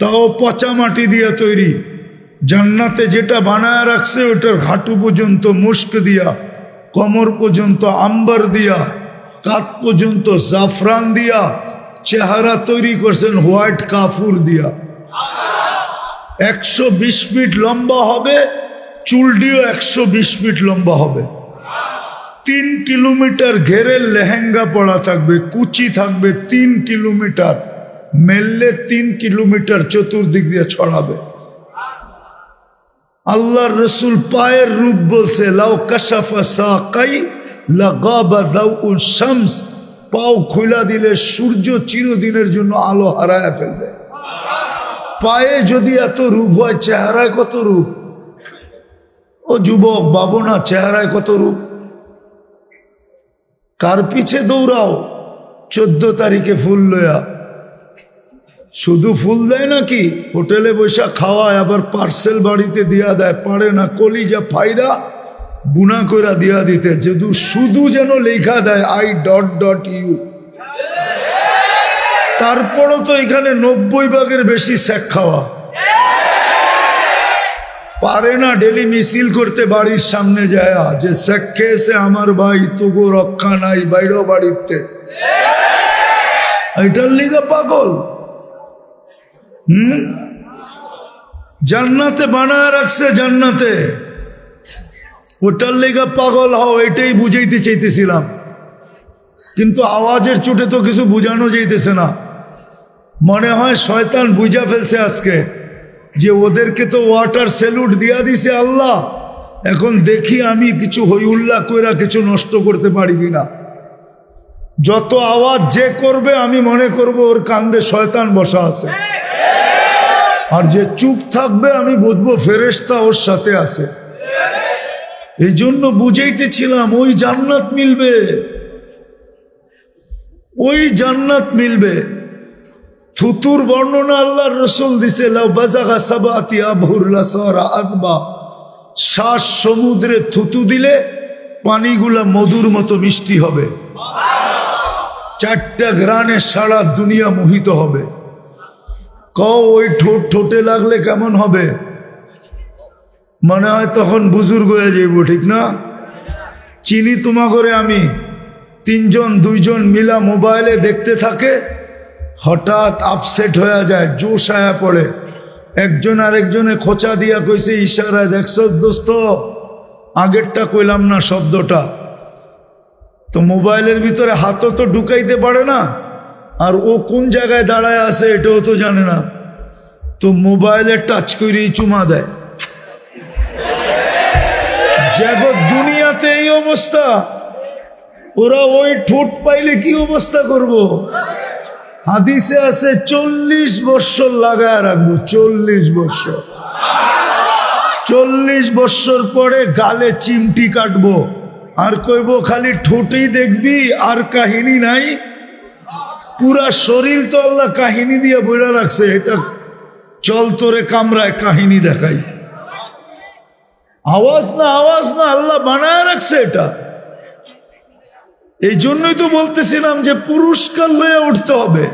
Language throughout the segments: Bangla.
তাও পচা মাটি দিয়া তৈরি। জান্নাতে যেটা বানায় রাখছে ওটার হাঁটু পর্যন্ত মুস্ক দিয়া, কোমর পর্যন্ত আম্বার দিয়া, কাঁধ পর্যন্ত জাফরান দিয়া, চেহারা তৈরি করছেন হোয়াইট কাফুর দিয়া। 120 ফিট লম্বা হবে, চুলটিও 120 ফিট লম্বা হবে। 3 কিলোমিটার ঘেরের লেহেঙ্গা পড়া থাকবে, কুচি থাকবে 3 কিলোমিটার, মেললে 3 কিলোমিটার চতুর্দিক দিয়ে ছড়াবে। আল্লাহর রসুল পায়ের রূপ বলছে, লাউ কাশাফা সাকাই লাগাবা দাউল শামস, পাও খোলা দিলে সূর্য চিরদিনের জন্য আলো হারায় ফেলবে। পায়ে যদি এত রূপ হয়, চেহারায় কত রূপ? ও যুবক বাবু না, চেহারায় কত রূপ? কার পিছে দৌড়াও 14 তারিখে ফুল লয়া? শুধু ফুল দেয় নাকি? হোটেলে বৈশা খাওয়ায়, আবার পার্সেল বাড়িতে দিয়া দেয়। পারে না কলিজা ফাইরা বুনা কইরা দিয়া দিতে, যদি শুধু যেন লেখা দেয় I.ইউ। তারপরও তো এখানে 90 ভাগের বেশি শেখ খাওয়া। পারে না ডেলি মিছিল করতে বাড়ির সামনে যায় যে শেখ খেয়েছে আমার ভাই, তবু রক্ষা নাই বাইরে বাড়িতে। এটার লিগা পাগল। জান্নাতে বানায় রাখছে, জান্নাতে, ওটার লেগা পাগল হও, এটাই বুঝাইতে চাইতেছিলাম। কিন্তু আওয়াজের চোটে তো কিছু বুঝানো যাইতেছে না। মনে হয় শয়তান বুঝা ফেলছে আজকে যে ওদেরকে তো ওয়াটার স্যালুট দিয়া দিছে আল্লাহ, এখন দেখি আমি কিছু হই উল্লাহ কইরা কিছু নষ্ট করতে পারি কিনা। যত আওয়াজ যে করবে আমি মনে করব ওর কান্দে শয়তান বসা আছে, আর যে চুপ থাকবে আমি বুঝবো ফেরেশতা ওর সাথে আছে। এই জন্য বুঝাইতেছিলাম ওই জান্নাত মিলবে, ওই জান্নাত মিলবে। থুতুর বর্ণনা আল্লাহর রাসূল দিছে, লাউ বাযাগা সাবাতি আবহুর লাসারা আকবা, 7 সমুদ্রে থুতু দিলে পানিগুলা মধুর মতো মিষ্টি হবে। 4টা গ্রানে সারা দুনিয়া মোহিত হবে। ওই ঠোঁটে লাগলে কেমন হবে? মনে হয় তখন বুজুর্গ হয়ে যাইব, ঠিক না? চিনি তোমা করে আমি 3-2জন মিলা মোবাইলে দেখতে থাকে, হঠাৎ আপসেট হয়ে যায়, জোশ আয়া পড়ে। একজন আরেকজনে খোঁচা দিয়া কইছে ইশারায়, দেখছ দোস্ত, আগেরটা কইলাম না শব্দটা। তো মোবাইলের ভিতরে হাতও তো ঢুকাইতে পারে না, আর ও কোন জায়গায় দাঁড়ায় আছে এটাও তো জানে না। তো মোবাইলে টাচ করেই চুমা দেয়। জগৎ দুনিয়াতে এই অবস্থা, ওরা ওই ঠোঁট পাইলে কি অবস্থা করব? হাদিসে আছে 40 বৎসর লাগায় রাখবো, 40 বৎসর। 40 বৎসর পরে গালে চিমটি কাটবো, আর কইব খালি ঠোঁটেই দেখবি, আর কাহিনী নাই। পুরা শরীর তো আল্লাহ কাহিনী দিয়ে বইরা রাখছে, এটা চল তোরে কামরায় কাহিনী দেখাই। আওয়াজ না, আওয়াজ না, আল্লাহ বানায় রাখছে এটা। এই জন্যই তো বলতেছিলাম যে পুরস্কার লয়ে উঠতে হবে,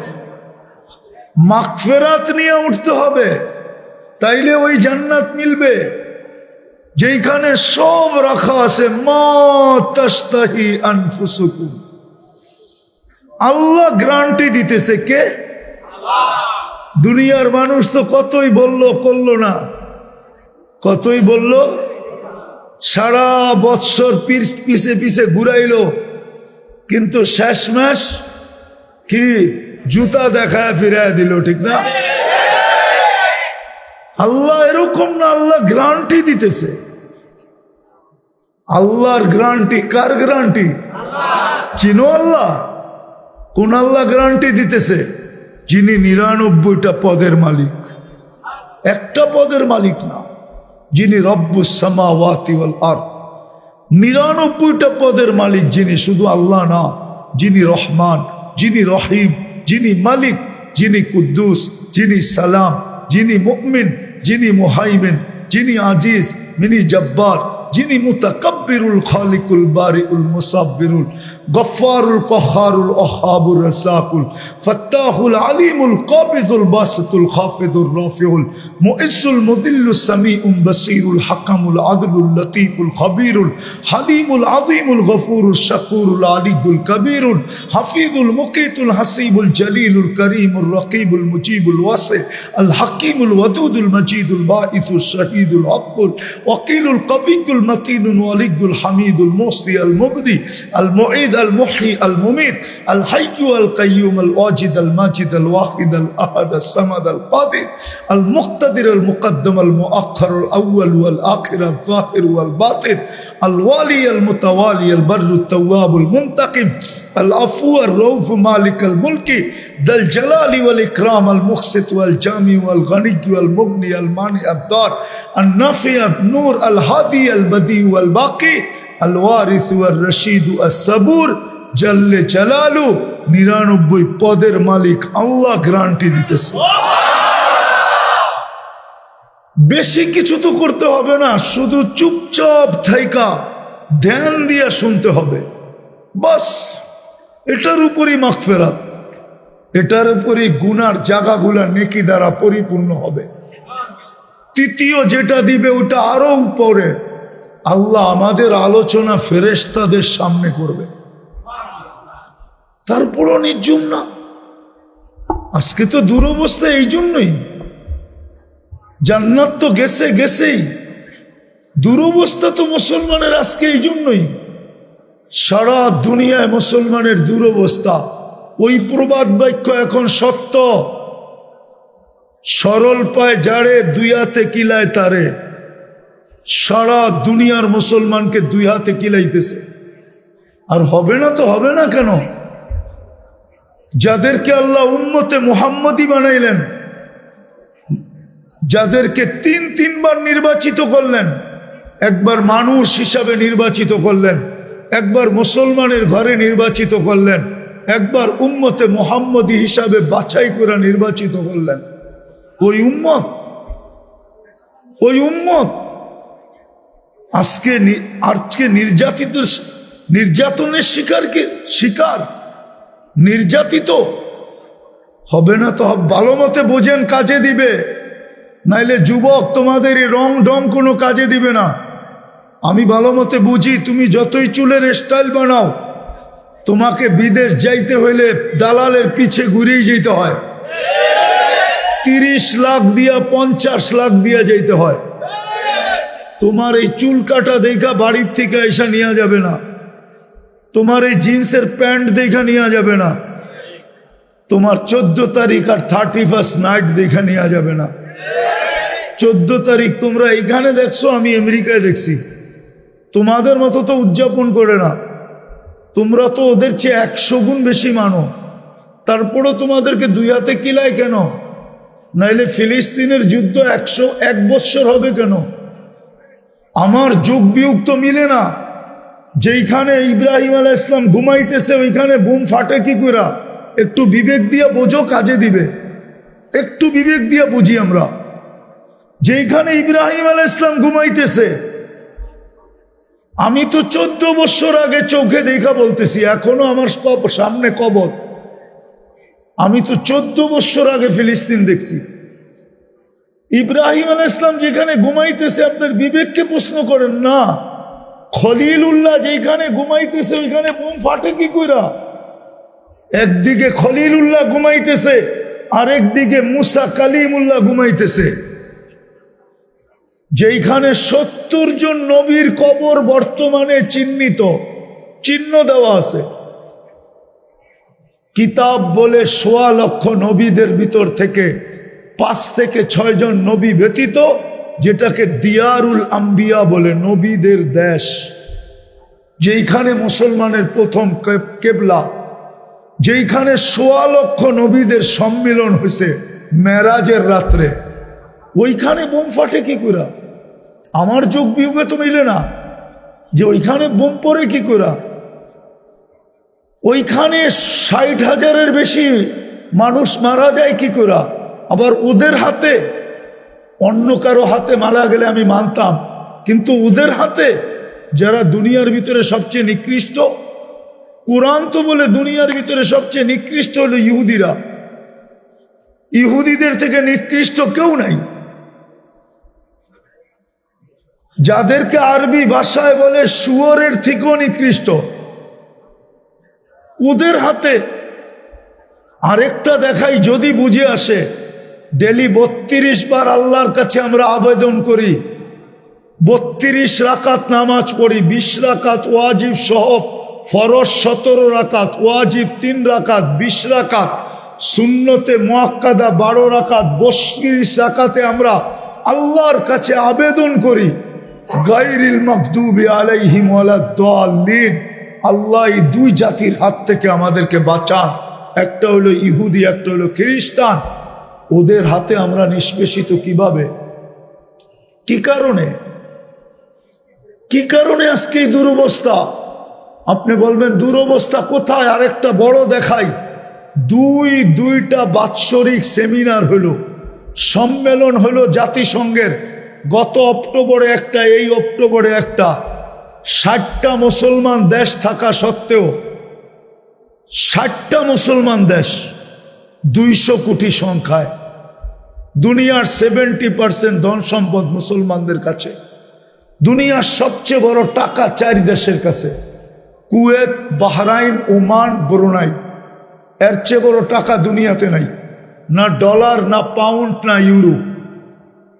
মাগফিরাত নিয়ে উঠতে হবে, তাইলে ওই জান্নাত মিলবে যেখানে সব রাখা আছে। মা তাশতাহি আনফুসুকুম, আল্লাহ গ্যারান্টি দিতেছে। কে? দুনিয়ার মানুষ তো কতই বলল, করলো না। কতই বলল, সারা বৎসর পিছে পিছে ঘুরাইলো, কিন্তু শেষমেশ কি জুতা দেখায় ফিরায় দিল, ঠিক না? আল্লাহ এরকম না, আল্লাহ গ্যারান্টি দিতেছে। আল্লাহর গ্যারান্টি, কার গ্যারান্টি? চিনো আল্লাহ? কোন আল্লাহ গ্যারান্টি দিতেছে? যিনি 99টা পদের মালিক, একটা পদের মালিক না। যিনি রব্বুস সামাওয়াতি ওয়াল আরদ, 99টা পদের মালিক যিনি, শুধু আল্লাহ না, যিনি রহমান, যিনি রহিম, যিনি মালিক, যিনি কুদ্দুস, যিনি সালাম, যিনি মুমিন, যিনি মুহাইমিন, যিনি আজিজ, যিনি জব্বার, যিনি মুতাকাব্বির। মুদাব্বিরুল খালিকুল বারিউল মুসাব্বিরুল গফফারুল কহ্হারুল ওয়াহ্হাবুর রাসাকুল ফাত্তাহুল আলিমুল কাবিদুল বাসিতুল খাফিদুর রাফিউল মুইসুল মুদিল্লুস সামিউম বাসীরুল হাকামুল আদলুল লতীফুল খবীরুল হালিমুল আযীমুল গফুরুল শাকুরুল আলিয়ুল কবীরুল হাফিজুল মুকিতুল হাসিবুল জলিলুল করিমুর রকিবুল মুজিবুল ওয়াসি আল হাকিমুল ওয়াদুদুল মজিদুল বাঈতুল শহীদুল হকুল ওয়াকিলুল কবিয়ুল মতিনুল ওয়ালিয়ুল হামিদুল মুসি আল মুবদি আল মুঈদ আল মুহয়ি আল মুমীত আল হাইয়্যু আল কাইয়্যুম আল ওয়াজিদ আল মাজিদ আল ওয়াহিদ আল আহাদ আল সামাদ আল কাদির আল মুক্তাদির আল মুকদ্দম আল মুআখ্খার আল আউয়াল ওয়াল আখির আল যাহির ওয়াল বাতিন আল ওয়ালি আল মুতাওয়ালি আল বাররু তাওয়াব আল মুনতাকিম العفو الرؤوف مالك الملك ذا الجلال والإكرام المقسط والجامع والغني والمغني المانع الضار النافع النور الهادي البديع والباقي الوارث والرشيد الصبور جل جلاله 99 পদের মালিক আল্লাহ গ্যারান্টি দিতেছে বেশি কিছু তো করতে হবে না শুধু চুপচাপ থাইকা ধ্যান দিয়ে শুনতে হবে বাস এটার উপরই মাগফিরাত এটার উপরই গুনার জায়গাগুলা নেকি দ্বারা পরিপূর্ণ হবে তৃতীয় যেটা দিবে ওটা আরো উপরে আল্লাহ আমাদের আলোচনা ফেরেশতাদের সামনে করবে তারপরও নির্জুম না আজকে তো দুরবস্থা এই জন্যই জান্নাত তো গেছেই দুরবস্থা তো মুসলমানের আজকে এই জন্যই সারা দুনিয়ায় মুসলমানের দুরবস্থা ওই প্রবাদ বাক্য এখন সত্য সরল পায় যারে দুই হাতে কিলায় তারে সারা দুনিয়ার মুসলমানকে দুই হাতে কিলাইতেছে আর হবে না তো হবে না কেন যাদেরকে আল্লাহ উম্মতে মুহাম্মদী বানাইলেন যাদেরকে তিনবার নির্বাচিত করলেন একবার মানুষ হিসাবে নির্বাচিত করলেন একবার মুসলমানের ঘরে নির্বাচিত করলেন একবার উম্মতে মুহাম্মদী হিসাবে বাছাই করে নির্বাচিত করলেন ওই উম্মত আজকে নির্যাতনের শিকার নির্যাতিত হবে না তো ভালো মতে বোঝেন কাজে দিবে নাইলে যুবক তোমাদের এই রং ঢং কোনো কাজে দিবে না আমি ভালো মতে বুঝি তুমি যতই চুলের স্টাইল বানাও তোমাকে বিদেশ যাইতে হইলে দালালের পিছে ঘুরেই যেতে হয় 30 লাখ দিয়া 50 লাখ দিয়া যাইতে হয় তোমার এই চুল কাটা দেখা বাড়ির থেকে এসা নেওয়া যাবে না তোমার এই জিন্সের প্যান্ট দেখা নেওয়া যাবে না তোমার 14 তারিখ আর 31st নাইট দেখা নেওয়া যাবে না 14 তারিখ তোমরা এখানে দেখছো আমি আমেরিকায় দেখছি তোমাদের মতো তো উদযাপন করে না তোমরা তো ওদের চেয়ে 100 গুণ বেশি মানো তারপরও তোমাদেরকে দুই হাতে কিলায় কেন নাইলে ফিলিস্তিনের যুদ্ধ 101 বৎসর হবে কেন আমার যোগ বিয়োগ তো মিলে না যেইখানে ইব্রাহিম আলাইহিস সালাম ঘুমাইতেছে ওইখানে বুম ফাটে কি কইরা একটু বিবেক দিয়ে বোঝো কাজে দিবে একটু বিবেক দিয়ে বুঝি আমরা যেইখানে ইব্রাহিম আলাইহিস সালাম ঘুমাইতেছে আমি তো 14 বছর আগে চোখে দেখা বলতেছি এখনো আমার সামনে কবর আমি তো 14 বছর আগে ফিলিস্তিন দেখছি ইব্রাহিম আলাইহিস সালাম যেখানে ঘুমাইতেছে আপনার বিবেককে প্রশ্ন করেন না খলিলুল্লাহ যেখানে ঘুমাইতেছে ওইখানে বোম ফাটে কি কইরা একদিকে খলিলুল্লাহ ঘুমাইতেছে আরেকদিকে মুসা কালিমুল্লাহ ঘুমাইতেছে যেখানে 70 জন নবীর কবর বর্তমানে চিহ্ন দেওয়া আছে কিতাব বলে 1.25 লক্ষ নবীদের ভিতর থেকে 5 থেকে 6 জন নবী ব্যতীত যেটাকে দিয়ারুল আম্বিয়া বলে নবীদের দেশ যেখানে মুসলমানের প্রথম কেবলা যেখানে 1.25 লক্ষ নবীদের সম্মিলন হয়েছে মেরাজের রাত্রে ওইখানে বোম ফাটে কি করে আমার যোগ বিয়োগে তো মিলে না যে ওইখানে বোম পড়ে কি করে ওইখানে 60,000-এর বেশি মানুষ মারা যায় কি করে আবার ওদের হাতে অন্য কারো হাতে মারা গেলে আমি মানতাম কিন্তু ওদের হাতে যারা দুনিয়ার ভিতরে সবচেয়ে নিকৃষ্ট? কোরআন তো বলে দুনিয়ার ভিতরে সবচেয়ে নিকৃষ্ট হলো ইহুদিরা। ইহুদিদের থেকে নিকৃষ্ট কেউ নাই। যাদেরকে আরবি ভাষায় বলে শুয়োরের থেকেও নিকৃষ্ট, ওদের হাতে। আরেকটা দেখাই, যদি বুঝে আসে, ডেলি 32 বার আল্লাহর কাছে আমরা আবেদন করি, 32 রাকাত নামাজ পড়ি, 20 রাকাত ওয়াজিব সহ, ফরজ 17 রাকাত, ওয়াজিব 3 রাকাত, 20 রাকাত, সুন্নতে মুআক্কাদা 12 রাকাত, 32 রাকাতে আমরা আল্লাহর কাছে আবেদন করি, গায়রিল মাগদুবি আলাইহিম ওয়ালাদ-দাল্লিন, আল্লাহ এই দুই জাতির হাত থেকে আমাদেরকে বাঁচান। একটা হলো ইহুদি, একটা হলো খ্রিস্টান। ওদের হাতে আমরা নিষ্পেষিত কিভাবে? কি কারণে? কি কারণে আজকে এই দুরবস্থা? আপনি বলবেন দুরবস্থা কোথায়? আরেকটা বড় দেখাই। দুইটা বাৎসরিক সেমিনার হলো, সম্মেলন হলো জাতিসংঘের। গত অক্টোবরে একটা, এই অক্টোবরে একটা। 60টা মুসলমান দেশ থাকা সত্ত্বেও, 60টা মুসলমান দেশ, 200 কোটি সংখ্যায়, দুনিয়ার 70% ধন সম্পদ মুসলমানদের কাছে। দুনিয়ার সবচেয়ে বড় টাকা 4 দেশের কাছে, কুয়েত, বাহরাইন, ওমান, ব্রুনাই। এর চেয়ে বড় টাকা দুনিয়াতে নাই, না ডলার, না পাউন্ড, না ইউরো।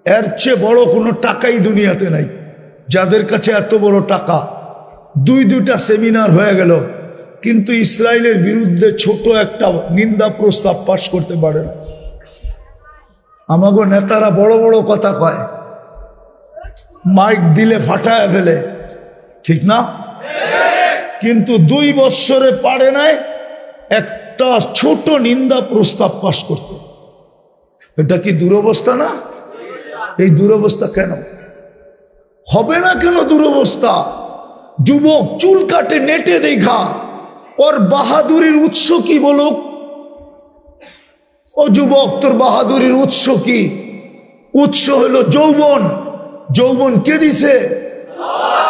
এর চেয়ে বড় কোনো টাকাই দুনিয়াতে নাই, যাদের কাছে এত বড় টাকা। দুইটা সেমিনার হয়ে গেল, কিন্তু ইসরায়েলের বিরুদ্ধে ছোট একটা নিন্দা প্রস্তাব পাশ করতে পারে না। আমাগো নেতারা বড় বড় কথা কয়, মাইক দিলে ফাটায় ফেলে, ঠিক না? কিন্তু 2 বৎসরে পারে নাই একটা ছোট নিন্দা প্রস্তাব পাশ করতে। এটা কি দুরবস্থা না? এই দুরবস্থা কেন হবে না? কেন দুরবস্থা? যুবক চুল কাটে নেটে দেখা, ওর বাহাদুরির উৎস কি বলুক? ও যুবক, তোর বাহাদুরির উৎস কি? উৎস হলো যৌবন। যৌবন কে দিছে?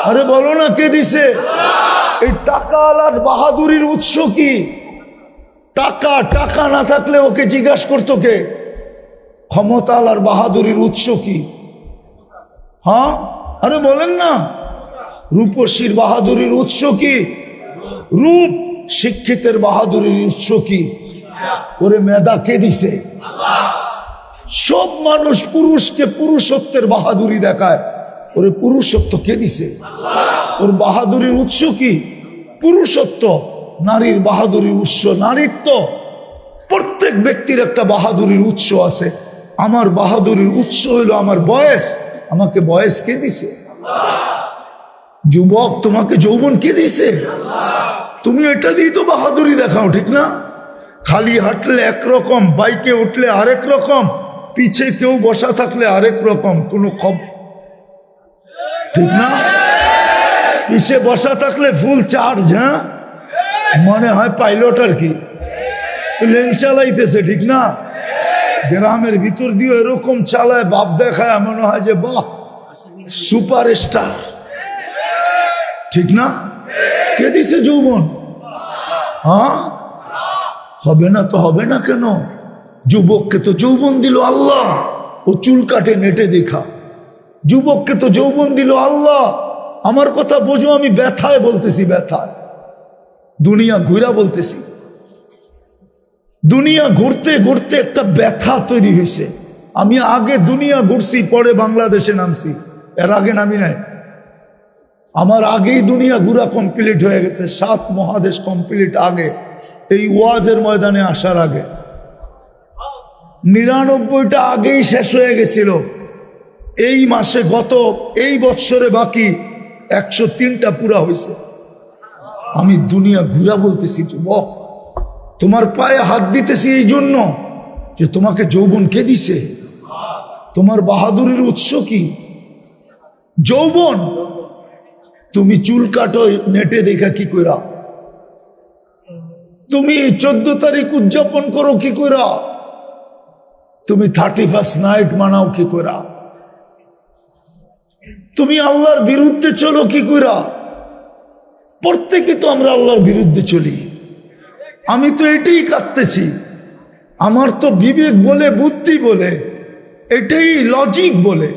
আরে বলো না, কে দিছে? এই টাকা আলার বাহাদুরির উৎস কি? টাকা। টাকা না থাকলে ওকে জিজ্ঞাসা করতো কে? ক্ষমতা আলার বাহাদুরির উৎস কি? হ্যাঁ, আরে বলেন না। রূপসীর বাহাদুরির উৎস কি? রূপ। শিক্ষিতের বাহাদুরির উৎস কি? ওরে মেধা কে দিছে? সব মানুষ পুরুষকে পুরুষত্বের বাহাদুরি দেখায়, ওরে পুরুষত্ব কে দিছে? ওর বাহাদুরির উৎস কি? পুরুষত্ব। নারীর বাহাদুরির উৎস নারীত্ব। প্রত্যেক ব্যক্তির একটা বাহাদুরির উৎস আছে। আমার বাহাদুরির উৎস হলো আমার বয়স। আমাকে বয়স কে দিছে? যুবক, তোমাকে যৌবন কে দিছে? তুমি এটা দিয়ে তো বাহাদুরি দেখাও, ঠিক না? খালি হাঁটলে একরকম, বাইকে উঠলে আরেক রকম, পিছে কেউ বসা থাকলে আরেক রকম, কোনো ঠিক না? পিছে বসা থাকলে ফুল চার্জ, হ্যাঁ, মনে হয় পাইলট আর কি, প্লেন চালাইতেছে, ঠিক না? গ্রামের ভিতর দিয়ে এরকম চালায়, বাপ দেখায়, মনে হয় যে বাহ, সুপার স্টার, ঠিক না? কে দিছে যৌবন? হ্যাঁ, হবে না তো হবে না কেন? যুবককে তো যৌবন দিল আল্লাহ, ও চুল কাটে নেটে দেখা। যুবককে তো যৌবন দিল আল্লাহ। আমার কথা বোঝো, আমি ব্যথায় বলতেছি, ব্যথায়। দুনিয়া ঘুরা বলতেছি। দুনিয়া ঘুরতে ঘুরতে একটা ব্যথা তৈরি হয়েছে। আমি আগে দুনিয়া ঘুরছি, পরে বাংলাদেশে নামছি, এর আগে নামি নাই। আমার আগেই দুনিয়া ঘুরা কমপ্লিট হয়ে গেছে, 7 মহাদেশ কমপ্লিট আগে, এই ওয়াজের ময়দানে আসার আগে। 99টা আগেই শেষ হয়ে গেছিল। এই মাসে, এই বৎসরে বাকি 103টা পুরা হয়েছে। আমি দুনিয়া ঘুরা বলতেছি। যুবক, তোমার পায়ে হাত দিতেছি এই জন্য যে তোমাকে যৌবন কে দিছে? তোমার বাহাদুরির উৎস কি? যৌবন। তুমি চুল কাটো নেটে দেখা কি কইরা? তুমি 14 তারিখ উদযাপন করো কি কইরা? তুমি 31st নাইট মানাও কি কইরা? তুমি আল্লাহর বিরুদ্ধে চলো কি কইরা? প্রত্যেকে তো আমরা আল্লাহর বিরুদ্ধে চলি। আমি তো এটাই কাঁদতেছি। আমার তো বিবেক বলে, বুদ্ধি বলে, এটাই লজিক বলে,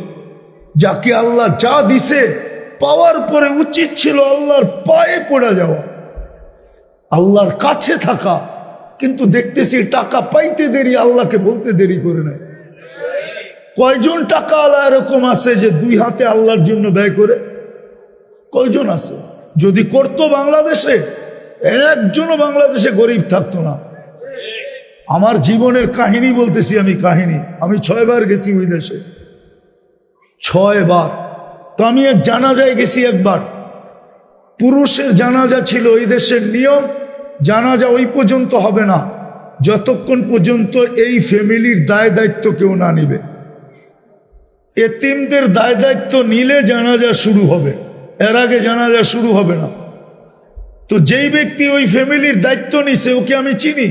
যাকে আল্লাহ যা দিছে পাওয়ার পরে উচিত ছিল আল্লাহর পায়ে পড়ে যাওয়া, আল্লাহর কাছে থাকা। কিন্তু দেখতেছি টাকা পাইতে দেরি, আল্লাহকে বলতে দেরি করে নেয়। কয়জন টাকা আল্লাহ এরকম আছে যে দুই হাতে আল্লাহর জন্য ব্যয় করে? কয়জন আছে? যদি করতো বাংলাদেশে, একজনও বাংলাদেশে গরিব থাকতো না। আমার জীবনের কাহিনী বলতেছি আমি, কাহিনী। আমি 6 বার গেছি ওই দেশে, 6 বার। তো আমি এক জানাজায় গেছি একবার। পুরুষের জানাজা ছিল। ওই দেশের নিয়ম, জানাজা ওই পর্যন্ত হবে না যতক্ষণ পর্যন্ত এই ফ্যামিলির দায় দায়িত্ব কেউ না নিবে। এতিমদের দায় দায়িত্ব নিলে জানাজা শুরু হবে, এর আগে জানাজা শুরু হবে না। তো যেই ব্যক্তি ওই ফ্যামিলির দায়িত্ব নিছে, ওকে আমি চিনি,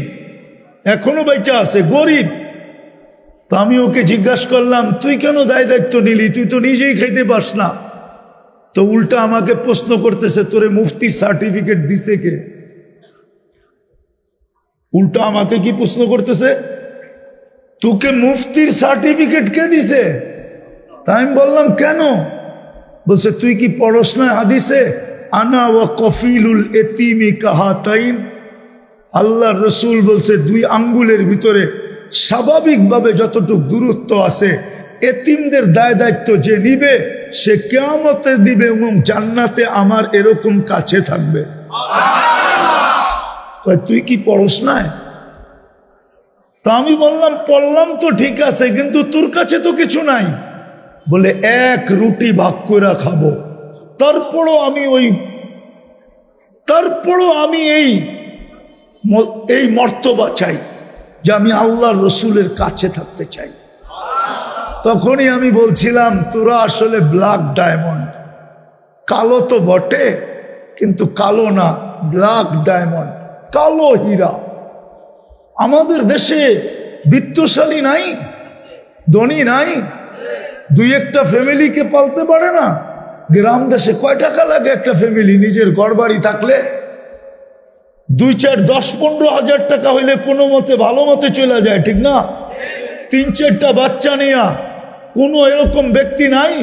এখনো বেঁচে আছে, গরিব। তো আমি ওকে জিজ্ঞাসা করলাম, তুই কেন দায় দায়িত্ব নিলি? তুই তো নিজেই খাইতে পাস না। তো উল্টা আমাকে প্রশ্ন করতেছে, তোরে মুফতির সার্টিফিকেট দিছে কে? উল্টা আমাকে কি প্রশ্ন করতেছে, তোকে মুফতির সার্টিফিকেট কে দিছে? তাই আমি বললাম কেন? বলছে, তুই কি পড়স না হাদিসে, আনা ওয়া কফিলুল এতিমি কাহাতাইন? আল্লাহ রসুল বলছে 2 আঙ্গুলের ভিতরে স্বাভাবিকভাবে যতটুকু দূরত্ব আছে, এতিমদের দায় দায়িত্ব যে নিবে সে কিয়ামতে দিবে এবং জান্নাতে আমার এরকম কাছে থাকবে। তুই কি পড়স না? তা আমি বললাম, পড়লাম তো ঠিক আছে, কিন্তু তোর কাছে তো কিছু নাই। বলে, 1 রুটি ভাগ করে খাবো, তারপরও আমি এই মর্তবা চাই যে আমি আল্লাহর রসুলের কাছে থাকতে চাই। তখনই আমি বলছিলাম, তোরা আসলে ব্ল্যাক ডায়মন্ড। কালো তো বটে, কিন্তু কালো না, ব্ল্যাক ডায়মন্ড, কালো হীরা। আমাদের দেশে বিত্তশালী নাই, ধনী নাই, 2-1টা ফ্যামিলিকে পালতে পারে না। গ্রাম দেশে কয় টাকা লাগে একটা ফ্যামিলি? নিজের ঘরবাড়ি থাকলে 2-4, 10-15 হাজার টাকা হইলে কোনো মতে ভালো মতে চলে যায়, ঠিক না? 3-4টা বাচ্চা নিয়া কোনো এরকম ব্যক্তি নাই।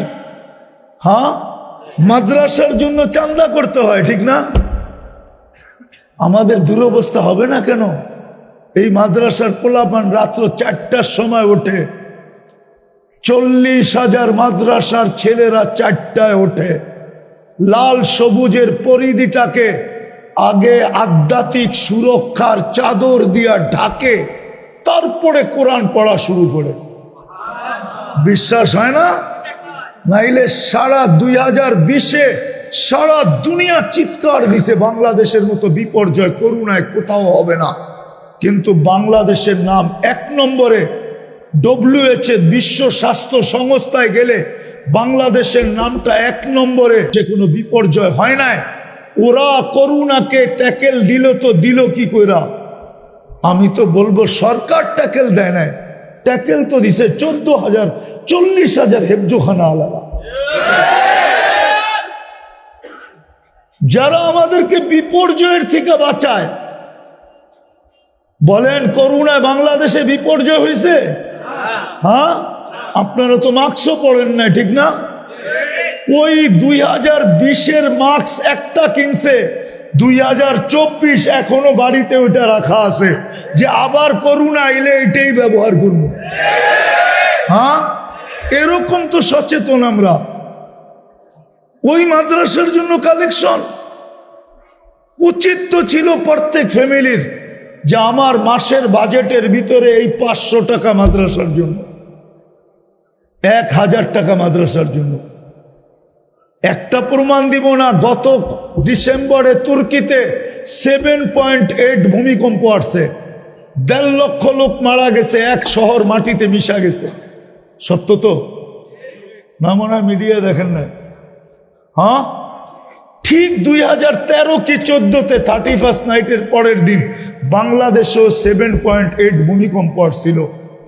হ্যাঁ, মাদ্রাসার জন্য চাঁদা করতে হয়, ঠিক না? আমাদের দুরবস্থা হবে না কেন? এই মাদ্রাসার পোলাপান রাত্র 4টার সময় ওঠে, 40,000 মাদ্রাসার ছেলেরা 4টায় ওঠে, লাল সবুজের পরিধিটাকে আগে আধ্যাত্মিক সুরক্ষার চাদর দিয়া ঢাকে, তারপরে কোরআন পড়া শুরু করে। বিশ্বাস হয় না? নাইলে সারা 2020-এ সারা দুনিয়া চিৎকার দিছে, বাংলাদেশের মতো বিপর্যয় করুণায় কোথাও হবে না। কিন্তু বাংলাদেশের নাম 1 নম্বরে। WHO বিশ্ব স্বাস্থ্য সংস্থায় গেলে বাংলাদেশের নামটা 1 নম্বরে। যে কোনো বিপর্যয় হয় নাই। ওরা করুণাকে ট্যাকেল দিল, তো দিল কি কইরা? আমি তো বলবো সরকার ট্যাকেল দেয় নাই, ট্যাকেল তো দিছে 14,000 40,000 হেফজোখানা আলাদা, যারা আমাদেরকে বিপর্যয়ের থেকে বাঁচায়। বলেন, করুণায় বাংলাদেশে বিপর্যয় হয়েছে? হ্যাঁ, আপনারা তো মাস্কও পড়েন না, ঠিক না? ওই 2020-এর মাস্ক একটা কিনছে, 2024 এখনো বাড়িতে ওইটা রাখা আছে, যে আবার করোনা এলে এটাই ব্যবহার করব। হ্যাঁ, এরকম তো সচেতন আমরা। ওই মাদ্রাসার জন্য কালেকশন উচিত তো ছিল প্রত্যেক ফ্যামিলির, যে আমার মাসের বাজেটের ভিতরে এই 500 টাকা মাদ্রাসার জন্য, 1000 টাকা মাদ্রাসার জন্য। একটা প্রমাণ দিব না, গত ডিসেম্বরে তুর্কিতে 7.8 ভূমিকম্প আসছে, 1.5 লক্ষ লোক মারা গেছে, 1 শহর মাটিতে মিশা গেছে। সত্য তো না? মনে হয় মিডিয়া দেখেন না। হ্যাঁ, ঠিক 2013 কি 14-তে 31st নাইটের পরের দিন বাংলাদেশেও 7.8 ভূমিকম্প আসছিল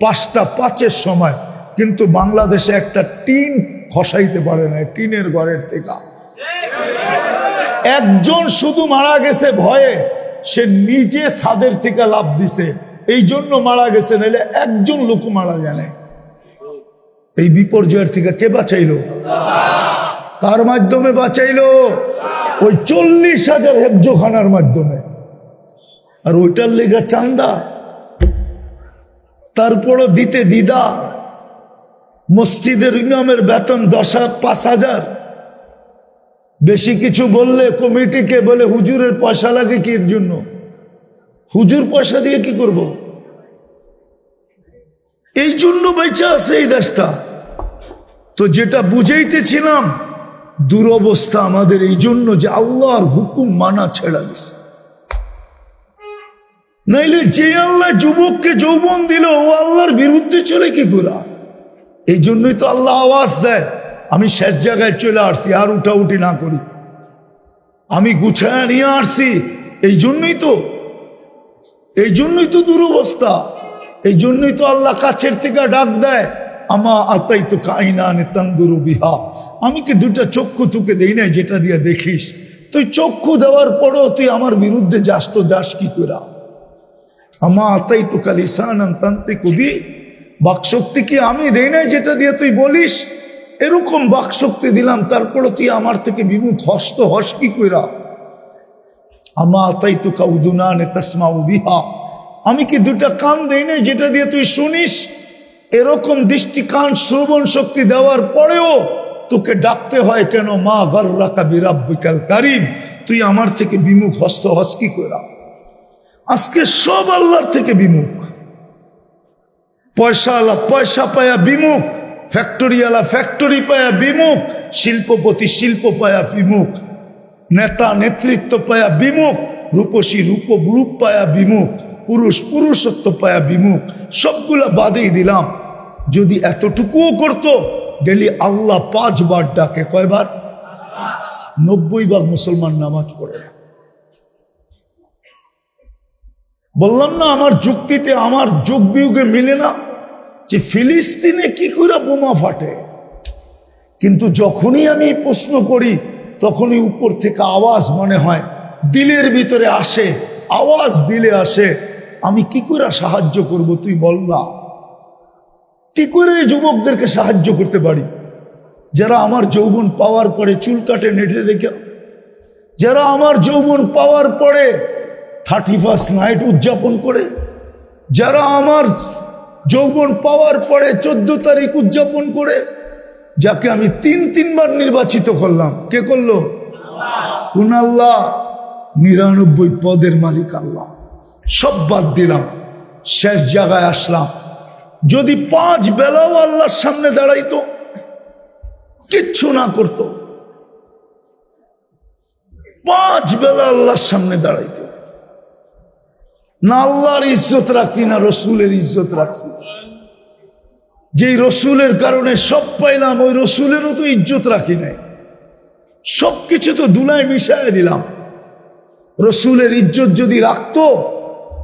5টা 5-এর সময়। কিন্তু বাংলাদেশে একটা টিন খসাইতে পারে না টিনের ঘরের থেকে। একজন শুধু মারা গেছে ভয়ে, সে নিজে ছাদের থেকে লাফ দিছে, এই জন্য মারা গেছে, নাহলে একজন লোক মারা যায় না। এই বিপর্যয়ের থেকে কে বাঁচাইলো? কার মাধ্যমে বাঁচাইলো? ওই 40,000 হেফজোখানার মাধ্যমে। আর ওইটার লেগা চান্দা, তারপরও দিতে দ্বিধা। মসজিদের ইমামের বেতন 5,000, বেশি কিছু বললে কমিটিকে বলে হুজুরের পয়সা লাগে কি এর জন্য? হুজুর পয়সা দিয়ে কি করব? এই জন্য বেঁচে আছে এই দেশটা। তো যেটা বুঝাইতেছিলাম, দুরবস্থা আমাদের এই জন্য যে আল্লাহর হুকুম মানা ছেড়া দিছে। নাইলে যে আল্লাহ যুবককে যৌবন দিল, ও আল্লাহর বিরুদ্ধে চলে কি করা? এই জন্যই তো আল্লাহ আওয়াজ দেয়, আমি শেষ জায়গায় চলে আসছি, আর উঠাউঠি না করি, আমি গুছায় নিয়ে আসছি। এই জন্যই তো দুরবস্থা। এই জন্যই তো আল্লাহ কাছের থেকে ডাক দেয়, আমা আতাই তো কাইনানে তান্দুরু বিহা, আমি কি দুটা চক্ষু তোকে দেই নাই যেটা দিয়ে দেখিস? তুই চক্ষু দেওয়ার পরও তুই আমার বিরুদ্ধে যাস, তো যাস কি করা? আমা আতাই তো কালিসানান তান্ত্রিক কবি, বাকশক্তি কি আমি দেই নাই যেটা দিয়ে তুই বলিস? এরকম বাকশক্তি দিলাম, তারপরও তুই আমার থেকে বিমুখ হস, তো হস কি কইরা? আমা আতাই তো কাউদুনানে তাসমাউ বিহা, আমি কি দুটা কান দেই নাই যেটা দিয়ে তুই শুনিস? এরকম দৃষ্টি, কান, শ্রবণ শক্তি দেওয়ার পরেও তোকে ডাকতে হয় কেন? মা গাররাকা বিরাব্বিকাল কারীম, তুই আমার থেকে বিমুখ হস্ত হস কি কইরা? আজকে সব আল্লাহর থেকে বিমুখ। পয়সাওয়ালা পয়সা পায়া বিমুখ, ফ্যাক্টরিওয়ালা ফ্যাক্টরি পায়া বিমুখ, শিল্পপতি শিল্প পায়া বিমুখ, নেতা নেতৃত্ব পায়া বিমুখ, রূপসী রূপ পায়া বিমুখ, পুরুষ পুরুষত্ব পায়া বিমুখ। সবগুলা বাদেই দিলাম। যদি এতটুকুও করতো, ডেলি আল্লাহ 5 বার ডাকে। কয়বার? 90 ভাগ মুসলমান নামাজ পড়ে না। বললাম না, আমার যুক্তিতে, আমার যোগ বিয়োগে মিলে না যে ফিলিস্তিনে কি করে বোমা ফাটে। কিন্তু যখনই আমি প্রশ্ন করি, তখনই উপর থেকে আওয়াজ মনে হয় দিলের ভিতরে আসে, আওয়াজ দিলে আসে। আমি কি করে সাহায্য করব তুই বল না? কি করে যুবকদেরকে সাহায্য করতে পারি? যারা আমার যৌবন পাওয়ার পরে চুল কাটে নেটে দেখে, যারা আমার যৌবন পাওয়ার পরে 31st নাইট উদযাপন করে, যারা আমার যৌবন পাওয়ার পরে 14 তারিখ উদযাপন করে, যাকে আমি 3বার নির্বাচিত করলাম। কে করলো? কোন আল্লাহ? 99 পদের মালিক আল্লাহ। সব বাদ দিলাম, শেষ জায়গায় আসলাম। যদি 5 বেলাও আল্লাহর সামনে দাঁড়াইতো, কিচ্ছু না করতো, 5 বেলা আল্লাহর সামনে দাঁড়াইতো না, আল্লাহর ইজ্জত রাখছি না রসুলের ইজ্জত রাখছি। যেই রসুলের কারণে সব পাইলাম, ওই রসুলেরও তো ইজ্জত রাখি নাই। সবকিছু তো ধুলায় মিশায় দিলাম। রসুলের ইজ্জত যদি রাখতো,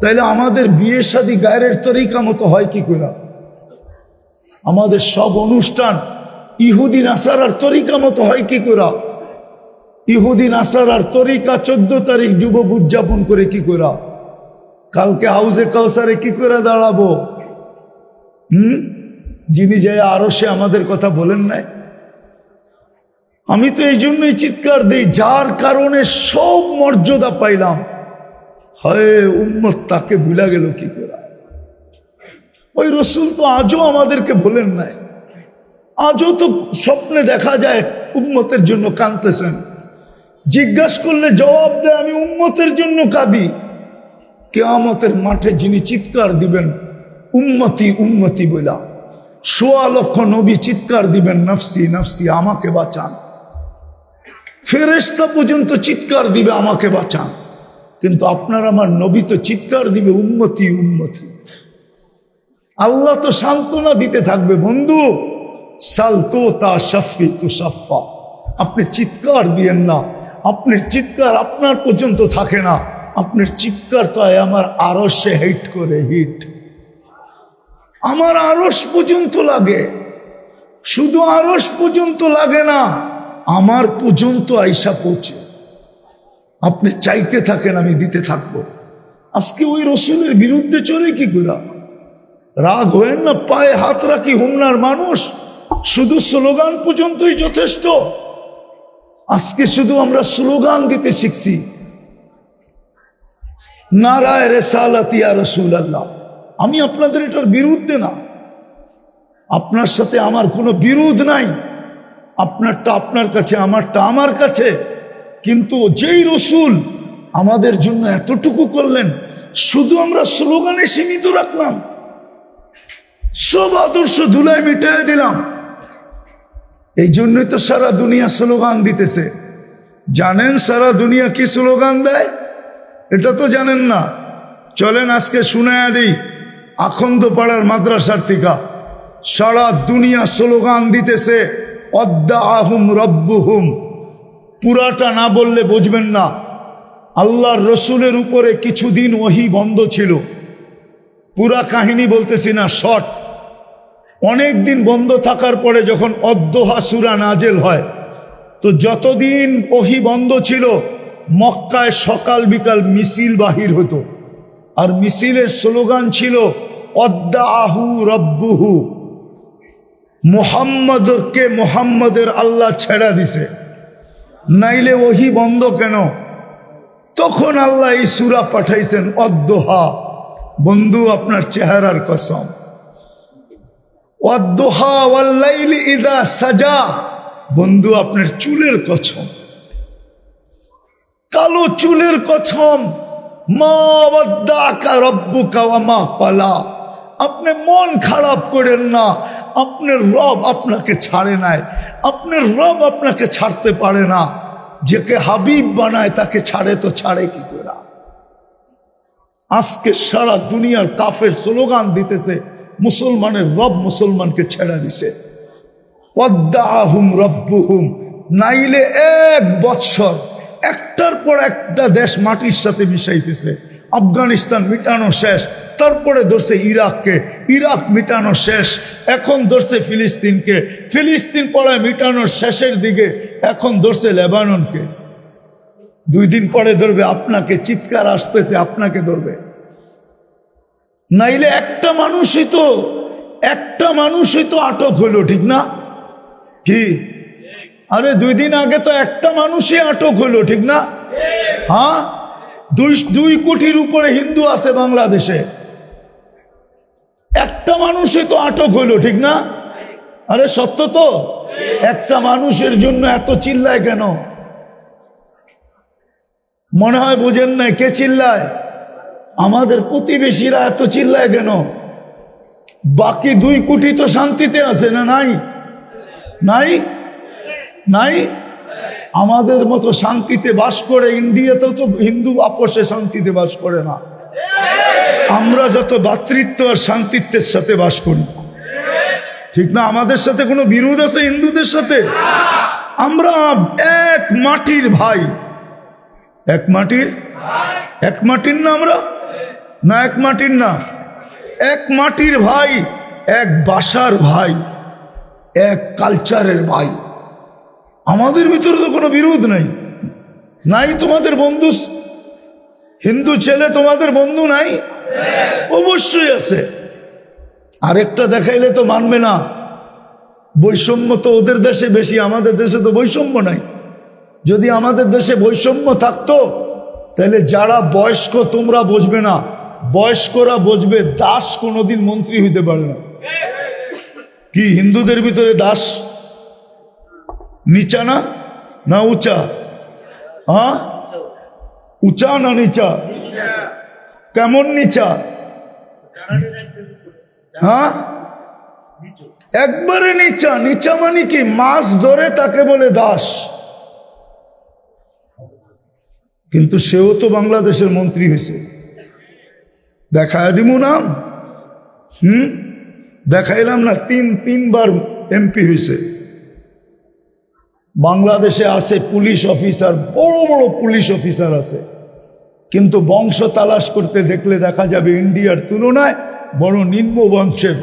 তাহলে আমাদের বিয়ে শাদী গায়ের তরিকা মতো হয় কি করে? আমাদের সব অনুষ্ঠান ইহুদি নাসারার তরিকা মতো হয় কি করে? ইহুদি নাসারার তরিকা 14 তারিখ যুবক উদযাপন করে কি করে? কালকে হাউজে কাউসারে কি করে দাঁড়াবো? যিনি যায় আরো সে আমাদের কথা বলেন নাই। আমি তো এই জন্যই চিৎকার দিই, যার কারণে সব মর্যাদা পাইলাম, হয় উম্মত তাকে ভুলা গেল কি করে? ওই রসুল তো আজও আমাদেরকে বলেন নাই। আজও তো স্বপ্নে দেখা যায় উম্মতের জন্য কাঁদতেছেন। জিজ্ঞাসা করলে জবাব দেয়, আমি উম্মতের জন্য কাঁদি। কিয়ামতের মাঠে যিনি চিৎকার দিবেন উম্মতি উম্মতি বলা, 1.25 লক্ষ নবী চিৎকার দিবেন নফসি নফসি, আমাকে বাঁচান। ফেরেশতা পর্যন্ত চিৎকার দিবে আমাকে বাঁচান। কিন্তু আপনার আমার নবী তো চিৎকার দিবে উম্মতি উম্মতি। আল্লাহ তো সান্ত্বনা দিতে থাকবে, বন্ধু সালতো তা শাফি তু সাফা, আপনি চিৎকার দিয়েন না। আপনার চিৎকার আপনার পর্যন্ত থাকে না, আপনার চিৎকার তো আমার আরশে হিট করে, হিট আমার আরশ পর্যন্ত লাগে। শুধু আরশ পর্যন্ত লাগে না, আমার পর্যন্ত আইসা পৌঁছে। আপনি চাইতে থাকেন, আমি দিতে থাকবো। আজকে ওই রসুলের বিরুদ্ধে চলে কি করে? রাগ হয়েন না, পায়ে হাত রাখি হুমনার মানুষ, শুধু স্লোগান পর্যন্তই যথেষ্ট। আজকে শুধু আমরা স্লোগান দিতে শিখছি, নারায়ে রিসালাত ইয়া রাসূলুল্লাহ। আমি আপনাদের এটার বিরুদ্ধে না, আপনার সাথে আমার কোনো বিরোধ নাই। আপনারটা আপনার কাছে, আমারটা আমার কাছে। কিন্তু যেই রসুল আমাদের জন্য এতটুকু করলেন, শুধু আমরা স্লোগানে সীমিত রাখলাম, সব আদর্শ ধুলায় মিটাই দিলাম। এই জন্যই তো সারা দুনিয়া স্লোগান দিতেছে। জানেন সারা দুনিয়া কি স্লোগান দেয়? এটা তো জানেন না। চলেন আজকে শুনায়া দিই। আখন্দ পাড়ার মাদ্রাসার থেকে সারা দুনিয়া স্লোগান দিতেছে, অদ্দাআহুম রব্বুহুম। পুরাটা না বললে বুঝবেন না। আল্লাহর রসুলের উপরে কিছুদিন ওহী বন্ধ ছিল। পুরা কাহিনী বলতেছি না, শর্ট। অনেক দিন বন্ধ থাকার পরে যখন অদ্দোহা সূরা নাজেল হয়, তো যতদিন ওহী বন্ধ ছিল, মক্কায় সকাল বিকাল মিছিল বাহির হতো। আর মিছিলের স্লোগান ছিল অদ্দাআহু রব্বুহু। মুহাম্মদকে মুহাম্মদের আল্লাহ ছেড়া দিছে, নাইলে ওহী বন্ধ কেন? তখন আল্লাহ এই সূরা পাঠাইছেন অদ্দোহা। বন্ধু, আপনার চেহারার কসম, ওয়াদ্দোহা ওয়াল লাইলি ইযা সাজা। বন্ধু, আপনার চুলের কসম, কালো চুলের কসম। মা ওয়াদ্দাকা রব্বুকা ওয়া মা ক্বালা। আপনি মন খারাপ করেন না, আপনার রব আপনাকে ছাড়ে নাই। আপনার রব আপনাকে ছাড়তে পারে না। যাকে হাবিব বানায় তাকে ছাড়ে তো ছাড়ে কি করে? আজকে সারা দুনিয়ার কাফের স্লোগান দিতেছে, মুসলমানের রব মুসলমানকে ছেড়ে দিছে। ওয়াদ্দাআহুম রব্বুহুম। নাইলে 1 বৎসর একটার পর একটা দেশ মাটির সাথে মিশাইতেছে। আফগানিস্তান মিটানো শেষ, তারপরে ধরছে ইরাককে, ইরাক মিটানো শেষ, এখন ধরছে ফিলিস্তিনকে, ফিলিস্তিন পরে মিটানোর শেষের দিকে, এখন ধরছে লেবাননকে। 2 দিন পরে ধরবে আপনাকে। চিৎকার আসতেছে, আপনাকে ধরবে। নাইলে একটা মানুষই তো আটক হইল, ঠিক না? কি? আরে 2 দিন আগে তো একটা মানুষই আটক হইল, ঠিক না? হ্যাঁ, 2 কোটির উপরে হিন্দু আছে বাংলাদেশে। একটা মানুষই তো আটক হইল, ঠিক না? আরে সত্য তো। একটা মানুষের জন্য এত চিল্লায় কেন? মনে হয় বুঝেন না। কে চিল্লায়? আমাদের প্রতিবেশীরা এত চিল্লায় কেন? বাকি 2 কোটি তো শান্তিতে আছে না? নাই নাই নাই আমাদের মতো শান্তিতে বাস করে। ইন্ডিয়াতেও তো হিন্দু আপোষে শান্তিতে বাস করে না। আমরা যত ভ্রাতৃত্ব আর শান্তিত্বের সাথে বাস করি, ঠিক না? আমাদের সাথে কোনো বিরোধ আছে হিন্দুদের সাথে? আমরা এক মাটির ভাই। এক মাটির না আমরা? না, এক মাটির না, এক মাটির ভাই, এক বাসার ভাই, এক কালচারের ভাই। আমাদের ভিতরে তো কোনো বিরোধ নাই। নাই তোমাদের বন্ধু হিন্দু ছেলে, তোমাদের বন্ধু নাই? অবশ্যই আছে। আরেকটা দেখাইলে তো মানবে না। বৈষম্য তো ওদের দেশে বেশি, আমাদের দেশে তো বৈষম্য নাই। যদি আমাদের দেশে বৈষম্য থাকতো, তাহলে যারা বয়স্ক তোমরা বুঝবে না, বয়স্করা বুঝবে। দাস কোনোদিন মন্ত্রী হইতে পারে না। কি হিন্দুদের ভিতরে দাস নিচা না উঁচা? হ্যাঁ, উঁচা না নিচা? কেমন নিচা? হ্যাঁ, একবারে নিচা। নিচা মানে কি? মাছ ধরে তাকে বলে দাস। কিন্তু সেও তো বাংলাদেশের মন্ত্রী হয়েছে। দেখায় দিব নাম? দেখাইলাম না? 3বার এমপি হয়েছে। বাংলাদেশে আছে পুলিশ অফিসার, বড় বড় পুলিশ অফিসার আছে, কিন্তু বংশ তালাশ করতে দেখলে দেখা যাবে ইন্ডিয়ার তুলনায় বড় নিম্ন বংশের।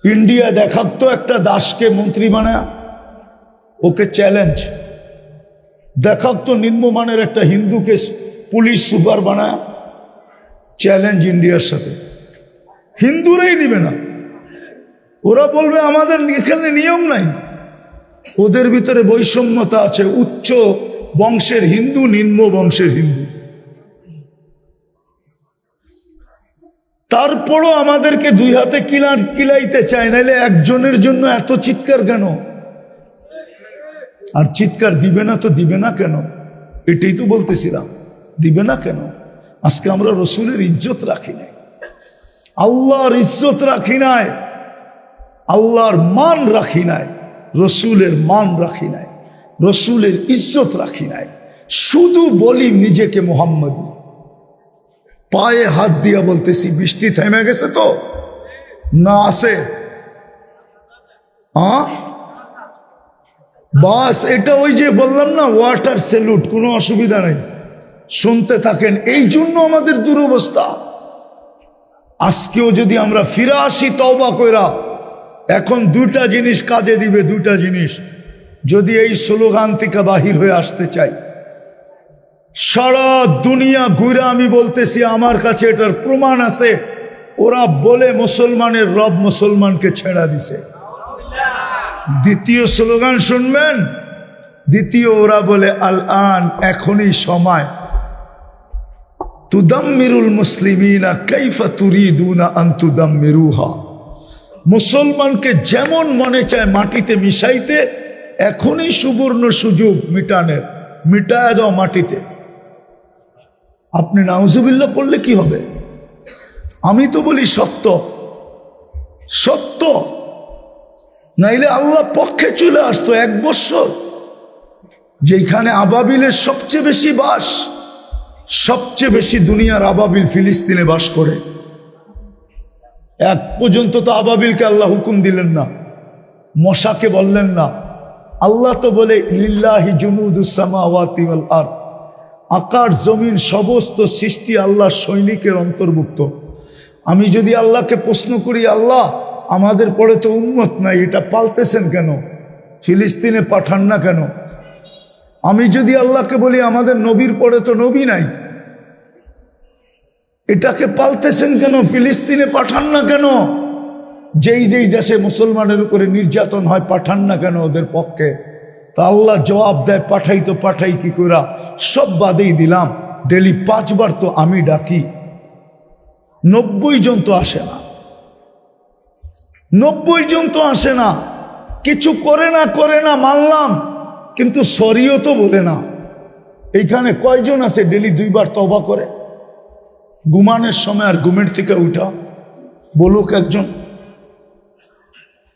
ইন্ডিয়া দেখাতো একটা দাসকে মন্ত্রী বানায়, ওকে চ্যালেঞ্জ দেখাতো নিম্নমানের একটা হিন্দুকে পুলিশ সুপার বানায়, চ্যালেঞ্জ ইন্ডিয়ার সাথে। হিন্দুরাই দিবে না, ওরা বলবে আমাদের এখানে নিয়ম নাই। ওদের ভিতরে বৈষম্যতা আছে, উচ্চ বংশের হিন্দু, নিম্ন বংশের হিন্দু। তারপরও আমাদেরকে দুই হাতে কিলাইতে চায়, নাইলে একজনের জন্য এত চিৎকার কেন? আর চিৎকার দিবে না তো দিবে না কেন? এটাই তো বলতেছিলাম, দিবে না কেন? আজকে আমরা রসুলের ইজ্জত রাখি নাই, আল্লাহর ইজ্জত রাখি নাই, আল্লাহর মান রাখি নাই, রসুলের মান রাখি নাই, রসুলের ইজ্জত রাখি নাই। শুধু বলি নিজেকে মোহাম্মদী, পায়ে হাত দিয়া বলতেছি বৃষ্টি থেমে গেছে তো না? আছে বাস, এটা ওই যে বললাম না, ওয়াটার স্যালুট, কোনো অসুবিধা নাই, শুনতে থাকেন। এই জন্য আমাদের দুরবস্থা। আজকেও যদি আমরা ফিরে আসি তওবা কইরা, এখন দুটা জিনিস কাজে দিবে, দুটা জিনিস। যদি এই স্লোগান থেকে বাহির হয়ে আসতে চাই, সারা দুনিয়া ঘুরে আমি বলতেছি, আমার কাছে এটার প্রমাণ আছে, ওরা বলে মুসলমানের রব মুসলমানকে ছেড়া দিছে। দ্বিতীয় স্লোগান শুনবেন, দ্বিতীয় ওরা বলে আল আন, এখনই সময়, তুদাম্মিরুল মুসলিমিনা কাইফা তুরিদুনা আন তুদাম্মিরুহা, মুসলমানকে যেমন মনে চায় মাটিতে মিশাইতে, এখনই সুবর্ণ সুযোগ মিটানের, মিটায় দাও মাটিতে। আপনি নাউজুবিল্লাহ পড়লে কি হবে? আমি তো বলি সত্য, সত্য, নাইলে আল্লাহ পক্ষে চলে আসতো। 1 বছর যেখানে আবাবিলের সবচেয়ে বেশি বাস, সবচেয়ে বেশি দুনিয়ার আবাবিল ফিলিস্তিনে বাস করে, এক পর্যন্ত তো আবাবিলকে আল্লাহ হুকুম দিলেন না, মশাকে বললেন না। আল্লাহ তো বলে লিল্লাহি জুনুদুস সামাওয়াতি ওয়াল আরদ, আকাশ জমিন সমস্ত সৃষ্টি আল্লাহ সৈনিকের অন্তর্ভুক্ত। আমি যদি আল্লাহকে প্রশ্ন করি, আল্লাহ আমাদের পরে তো উম্মত নাই, এটা পালতেছেন কেন? ফিলিস্তিনে পাঠান না কেন? আমি যদি আল্লাহকে বলি আমাদের নবীর পরে তো নবী নাই, এটাকে পালতেছেন কেন? ফিলিস্তিনে পাঠান না কেন? যেই যেই দেশে মুসলমানের উপরে নির্যাতন হয়, পাঠান না কেন ওদের পক্ষে? তা আল্লাহ জবাব দেয়, পাঠাই তো পাঠাই কি কইরা, সব বাদেই দিলাম, ডেলি 5 বার তো আমি ডাকি, 90 জন তো আসে না, 90 জন তো আসে না, কিছু করে না মানলাম, কিন্তু সরিও তো বলে না। এইখানে কয়জন আছে ডেলি 2 বার তওবা করে? ঘুমানোর সময় আর ঘুমের থেকে উঠা বলুক একজন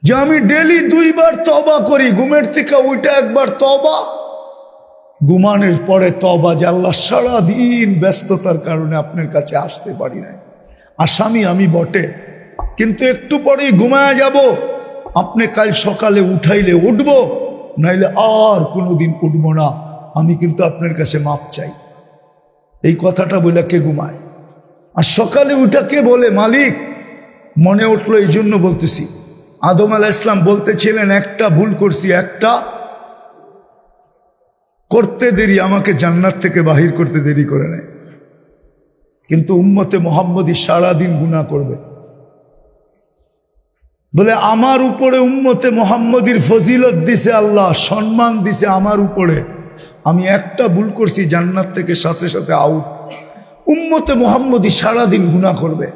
যে আমি ডেলি 2 বার তওবা করি, ঘুমের থেকে উঠা একবার তওবা, ঘুমানোর পরে তওবা যে আল্লাহ সারাদিন ব্যস্ততার কারণে আপনার কাছে আসতে পারি নাই, আসামি আমি বটে, কিন্তু একটু পরেই ঘুমায়া যাব, আপনি কাল সকালে উঠাইলে উঠব, নাইলে আর কোনোদিন উঠব না, আমি কিন্তু আপনার কাছে মাপ চাই। এই কথাটা বলে কে ঘুমায়? আর সকালে উঠা কে বলে? মালিক। মনে উঠলো এই জন্য বলতেছি, আদম আলাইহিস সালাম বলতেছিলেন একটা ভুল করছি, একটা করতে দেরি, আমাকে জান্নাত থেকে বাহির করতে দেরি করে নেয়, কিন্তু উম্মতে মুহাম্মদী সারাদিন গুনাহ করবে। বলে আমার উপরে উম্মতে মুহাম্মদীর ফজিলত দিছে আল্লাহ, সম্মান দিছে আমার উপরে, আমি একটা ভুল করছি, জান্নাত থেকে সাথে সাথে আউট। উম্মতে মুহাম্মদী সারাদিন গুনাহ করবে,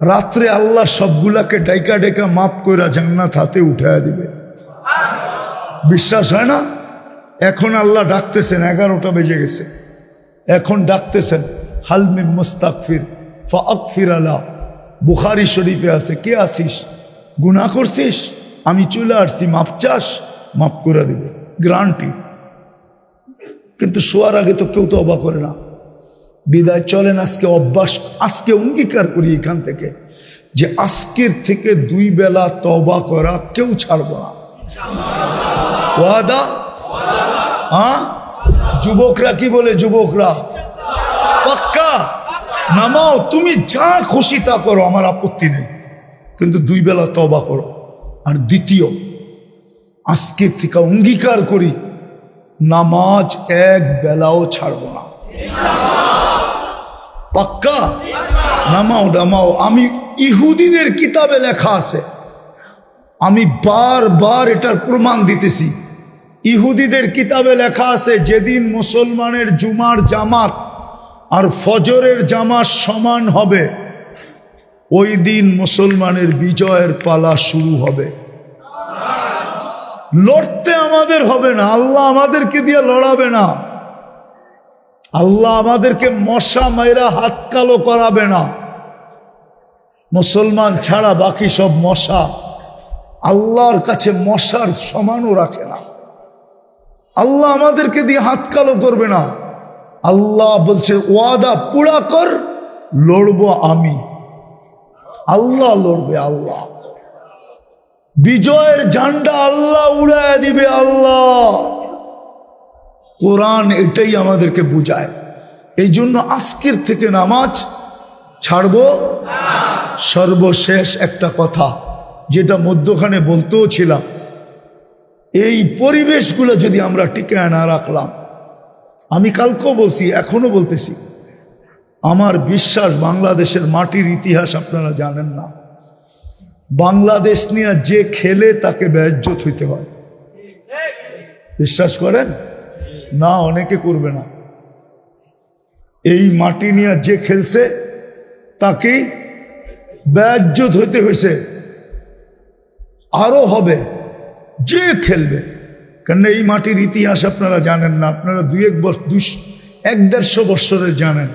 রাত্রে আল্লাহ সবগুলাকে ডাইকা ডেকা মাফ কইরা জান্নাত হাতে উঠায়া দিবে। বিশ্বাস হয় না? এখন আল্লাহ ডাকতেছেন, 11টা বেজে গেছে, এখন ডাকতেছেন, হাল মিন মুস্তাগফির ফাগফির আলা। বুখারী শরীফে আছে, কে আসিস, গুনাহ করছিস, আমি চলে আসছি, মাপ চাস, মাফ করে দেবে, গ্যারান্টি। কিন্তু শোয়ার আগে তো কেউ তওবা করে না। বিদায় চলেন আজকে অভ্যাস, আজকে অঙ্গীকার করি এখান থেকে যে আজকের থেকে 2 বেলা তওবা করা কেউ ছাড়ব না। ওয়াদা? হ্যাঁ, যুবকরা কি বলে? যুবকরা পাক্কা নামাও, তুমি যা খুশি তা করো, আমার আপত্তি নেই, কিন্তু 2 বেলা তওবা করো। আর দ্বিতীয়, আজকের থেকে অঙ্গীকার করি নামাজ 1 বেলাও ছাড়বো না। পাক্কা? নামাও। আমি ইহুদিদের কিতাবে লেখা আছে, আমি বারবার এটার প্রমাণ দিতেছি। ইহুদিদের কিতাবে লেখা আছে, যেদিন মুসলমানের জুমার জামাত আর ফজরের জামাত সমান হবে, ওই দিন মুসলমানের বিজয়ের পালা শুরু হবে। লড়তে আমাদের হবে না, আল্লাহ আমাদেরকে দিয়ে লড়াবে না। আল্লাহ আমাদেরকে মশা মাইরা হাত কালো করাবে না। মুসলমান ছাড়া বাকি সব মশা, আল্লাহর কাছে মশার সমানও রাখে না। আল্লাহ আমাদেরকে দিয়ে হাত কালো করবে না। আল্লাহ বলছে ওয়াদা পুরা কর, লড়বো আমি। আল্লাহ লড়বে, আল্লাহ বিজয়ের ঝান্ডা আল্লাহ উড়ায় দিবে। আল্লাহ, কোরআন এটাই আমাদেরকে বুঝায়। এই জন্য আজকের থেকে নামাজ ছাড়বো। সর্বশেষ একটা কথা, যেটা মধ্যখানে বলতেও ছিলাম, এই পরিবেশগুলো যদি আমরা টিকায় না রাখলাম, আমি কালকেও বলছি, এখনো বলতেছি, আমার বিশ্বাস বাংলাদেশের মাটির ইতিহাস আপনারা জানেন না। বাংলাদেশ নিয়ে যে খেলে তাকে বেইজ্জত হইতে হয়। বিশ্বাস করেন না? অনেকে করবে না। এই মাটি নিয়ে যে খেলছে তাকে বেইজ্জত হইতে হয়েছে, আরো হবে যে খেলবে। কেন এই মাটির ইতিহাস আপনারা জানেন না। আপনারা 150 বৎসরের জানেন,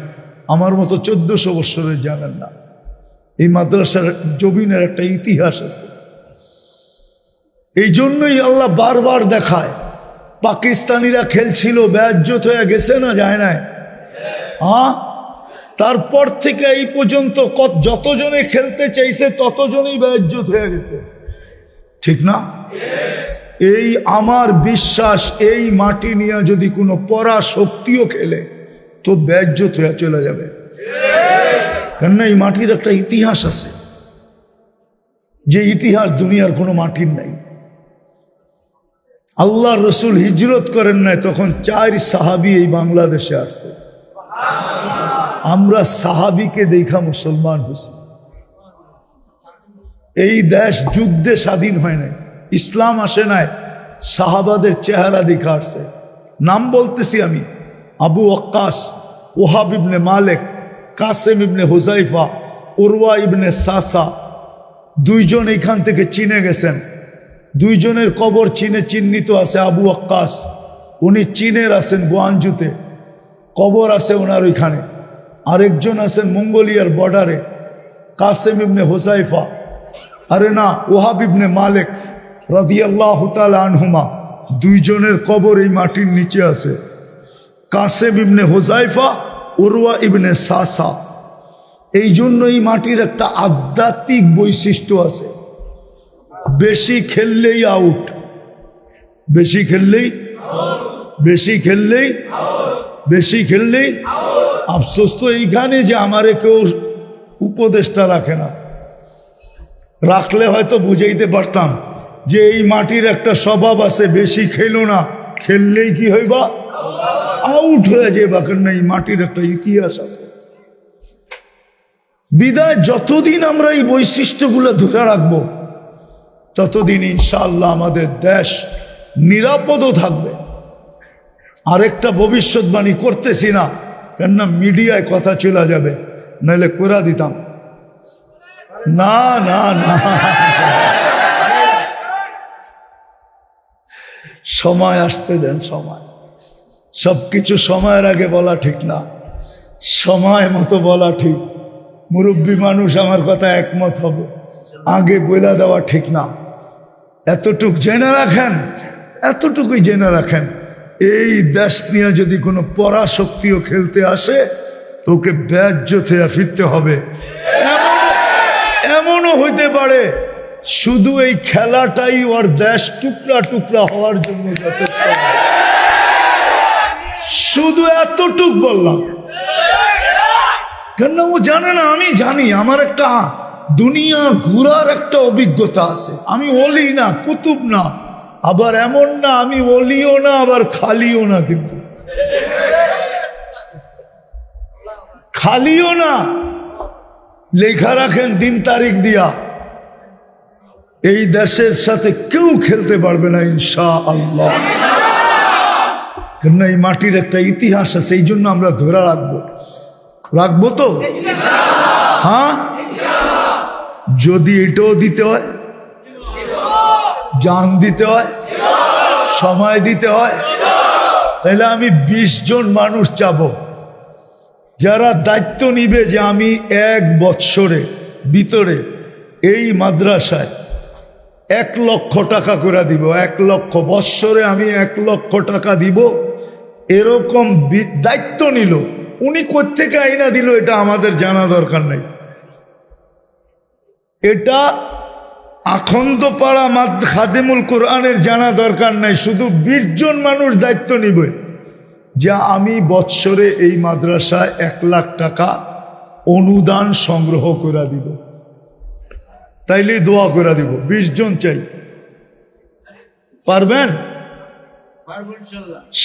আমার মতো 1400 বৎসরের জানেন না। এই মাদ্রাসার জমিনের একটা ইতিহাস আছে। এই জন্যই আল্লাহ বারবার দেখায়, পাকিস্তানিরা খেলছিল, বেইজ্জত হয়ে গেছে না যায় নাই? হ্যাঁ, তারপর থেকে এই পর্যন্ত যতজনে খেলতে চাইছে ততজনই বেইজ্জত হয়ে গেছে, ঠিক না? এই আমার বিশ্বাস, এই মাটি নিয়ে যদি কোনো পরা শক্তিও খেলে তো বেইজ্জত হয়ে চলে যাবে। কেননা এই মাটির একটা ইতিহাস আছে, যে ইতিহাস দুনিয়ার কোনো মাটির নাই। আল্লাহ রসুল হিজরত করেন নাই, তখন 4 সাহাবী এই বাংলাদেশে আসছে। আমরা সাহাবীকে দেখা মুসলমান হয়েছি। এই দেশ যুদ্ধে স্বাধীন হয় নাই, ইসলাম আসে নাই, সাহাবাদের চেহারা দেখা আসছে। নাম বলতেছি আমি, আবু ওয়াক্কাস, ওহাব ইবনে মালিক, কাসেম ইবনে হুজাইফা, উরওয়া ইবনে সাসা, 2 জন এখান থেকে চীনে গেছেন। 2 জনের কবর চীনে চিহ্নিত আছে। আবু ওয়াক্কাস উনি চীনের আছেন, গুয়ানজুতে কবর আছে ওনার ওইখানে। আরেকজন আছেন মঙ্গোলিয়ার বর্ডারে, কাসেম ইবনে হুজাইফা, আরে না, ওহাব ইবনে মালিক রাদিয়াল্লাহু তাআলা আনহুমা, 2 জনের কবর এই মাটির নিচে আছে। কাসেম ইবনে হুজাইফা, উরওয়া ইবনে সাসা। এই জন্য এই মাটির একটা আধ্যাত্মিক বৈশিষ্ট্য আছে, বেশি খেললেই আউট, বেশি খেললেই আফসোস তো এইখানে যে আমারে কেউ উপদেষ্টা রাখে না। রাখলে হয়তো বুঝাইতে পারতাম যে এই মাটির একটা স্বভাব আছে, বেশি খেলো না, খেললেই কি হইবা? আউট হয়ে যাইবা। কেন এই মাটির একটা ইতিহাস আছে। বিদায় যতদিন আমরা এই বৈশিষ্ট্যগুলো ধরে রাখবো, ততদিন ইনশাআল্লাহ আমাদের দেশ নিরাপদও থাকবে। আরেকটা ভবিষ্যৎবাণী করতেছি না, কেননা মিডিয়ায় কথা চলে যাবে, নাহলে করে দিতাম। না না না, সময় আসতে দেন। সময়, সবকিছু সময়ের আগে বলা ঠিক না, সময় মতো বলা ঠিক। মুরব্বী মানুষ আমার কথা একমত হবে, আগে বলে দেওয়া ঠিক না। এতটুক জেনে রাখেন, এতটুকুই জেনে রাখেন, এই দেশ নিয়ে যদি কোনো পরাশক্তিও খেলতে আসে তোকে বেইজ্জত হয়ে ফিরতে হবে। এমনও হইতে পারে শুধু এই খেলাটাই ওর দেশ টুকরা টুকরা হওয়ার জন্য যথেষ্ট। শুধু এতটুক বললাম, কেন ও জানে না, আমি জানি। আমার একটা দুনিয়া ঘুরার একটা অভিজ্ঞতা আছে। আমি ওলি না, কুতুব না, আবার এমন না আমি ওলিও না আবার খালিও না, কিন্তু খালিও না। লেখা রাখেন দিন তারিখ দিয়া, এই দেশের সাথে কেউ খেলতে পারবে না ইনশাআল্লাহ। কেননা এই মাটির একটা ইতিহাস আছে, এই জন্য আমরা ধরে রাখবো। রাখবো তো? হ্যাঁ, যদি এটাও দিতে হয়, জান দিতে হয়, সময় দিতে হয়, তাহলে আমি 20 জন মানুষ চাবো যারা দায়িত্ব নিবে যে আমি 1 বৎসরে ভিতরে এই মাদ্রাসায় 1 লক্ষ টাকা করে দিব। 1 লক্ষ বৎসরে আমি 1 লক্ষ টাকা দিব, এরকম দায়িত্ব নিল। উনি কোত্থেকে আইনা দিল এটা আমাদের জানা দরকার নাই। এটা আখন্দপাড়া খাদেমুল কোরআনের জানা দরকার নাই। শুধু 20 জন মানুষ দায়িত্ব নিবে যে আমি বৎসরে এই মাদ্রাসায় 1 লাখ টাকা অনুদান সংগ্রহ করে দিব, তাইলে দোয়া করে দিব। 20 জন চাই, পারবেন?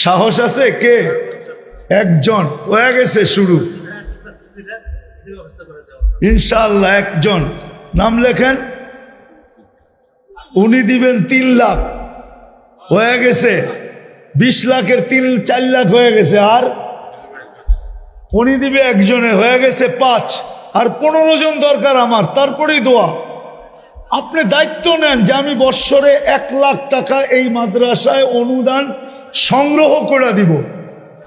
সাহস আছে? কে? 1 জন হয়ে গেছে শুরু, ইনশাআল্লাহ। 1 জন নাম লেখেন, উনি দিবেন 3 লাখ, হয়ে গেছে 20 লাখের 4 লাখ হয়ে গেছে। আর উনি দিবে 1 জনে, হয়ে গেছে 5। আর 15 জন দরকার আমার, তারপরেই দোয়া। আপনি দায়িত্ব নেন যে আমি বৎসরে 1 লাখ টাকা এই মাদ্রাসায় অনুদান সংগ্রহ করে দিব,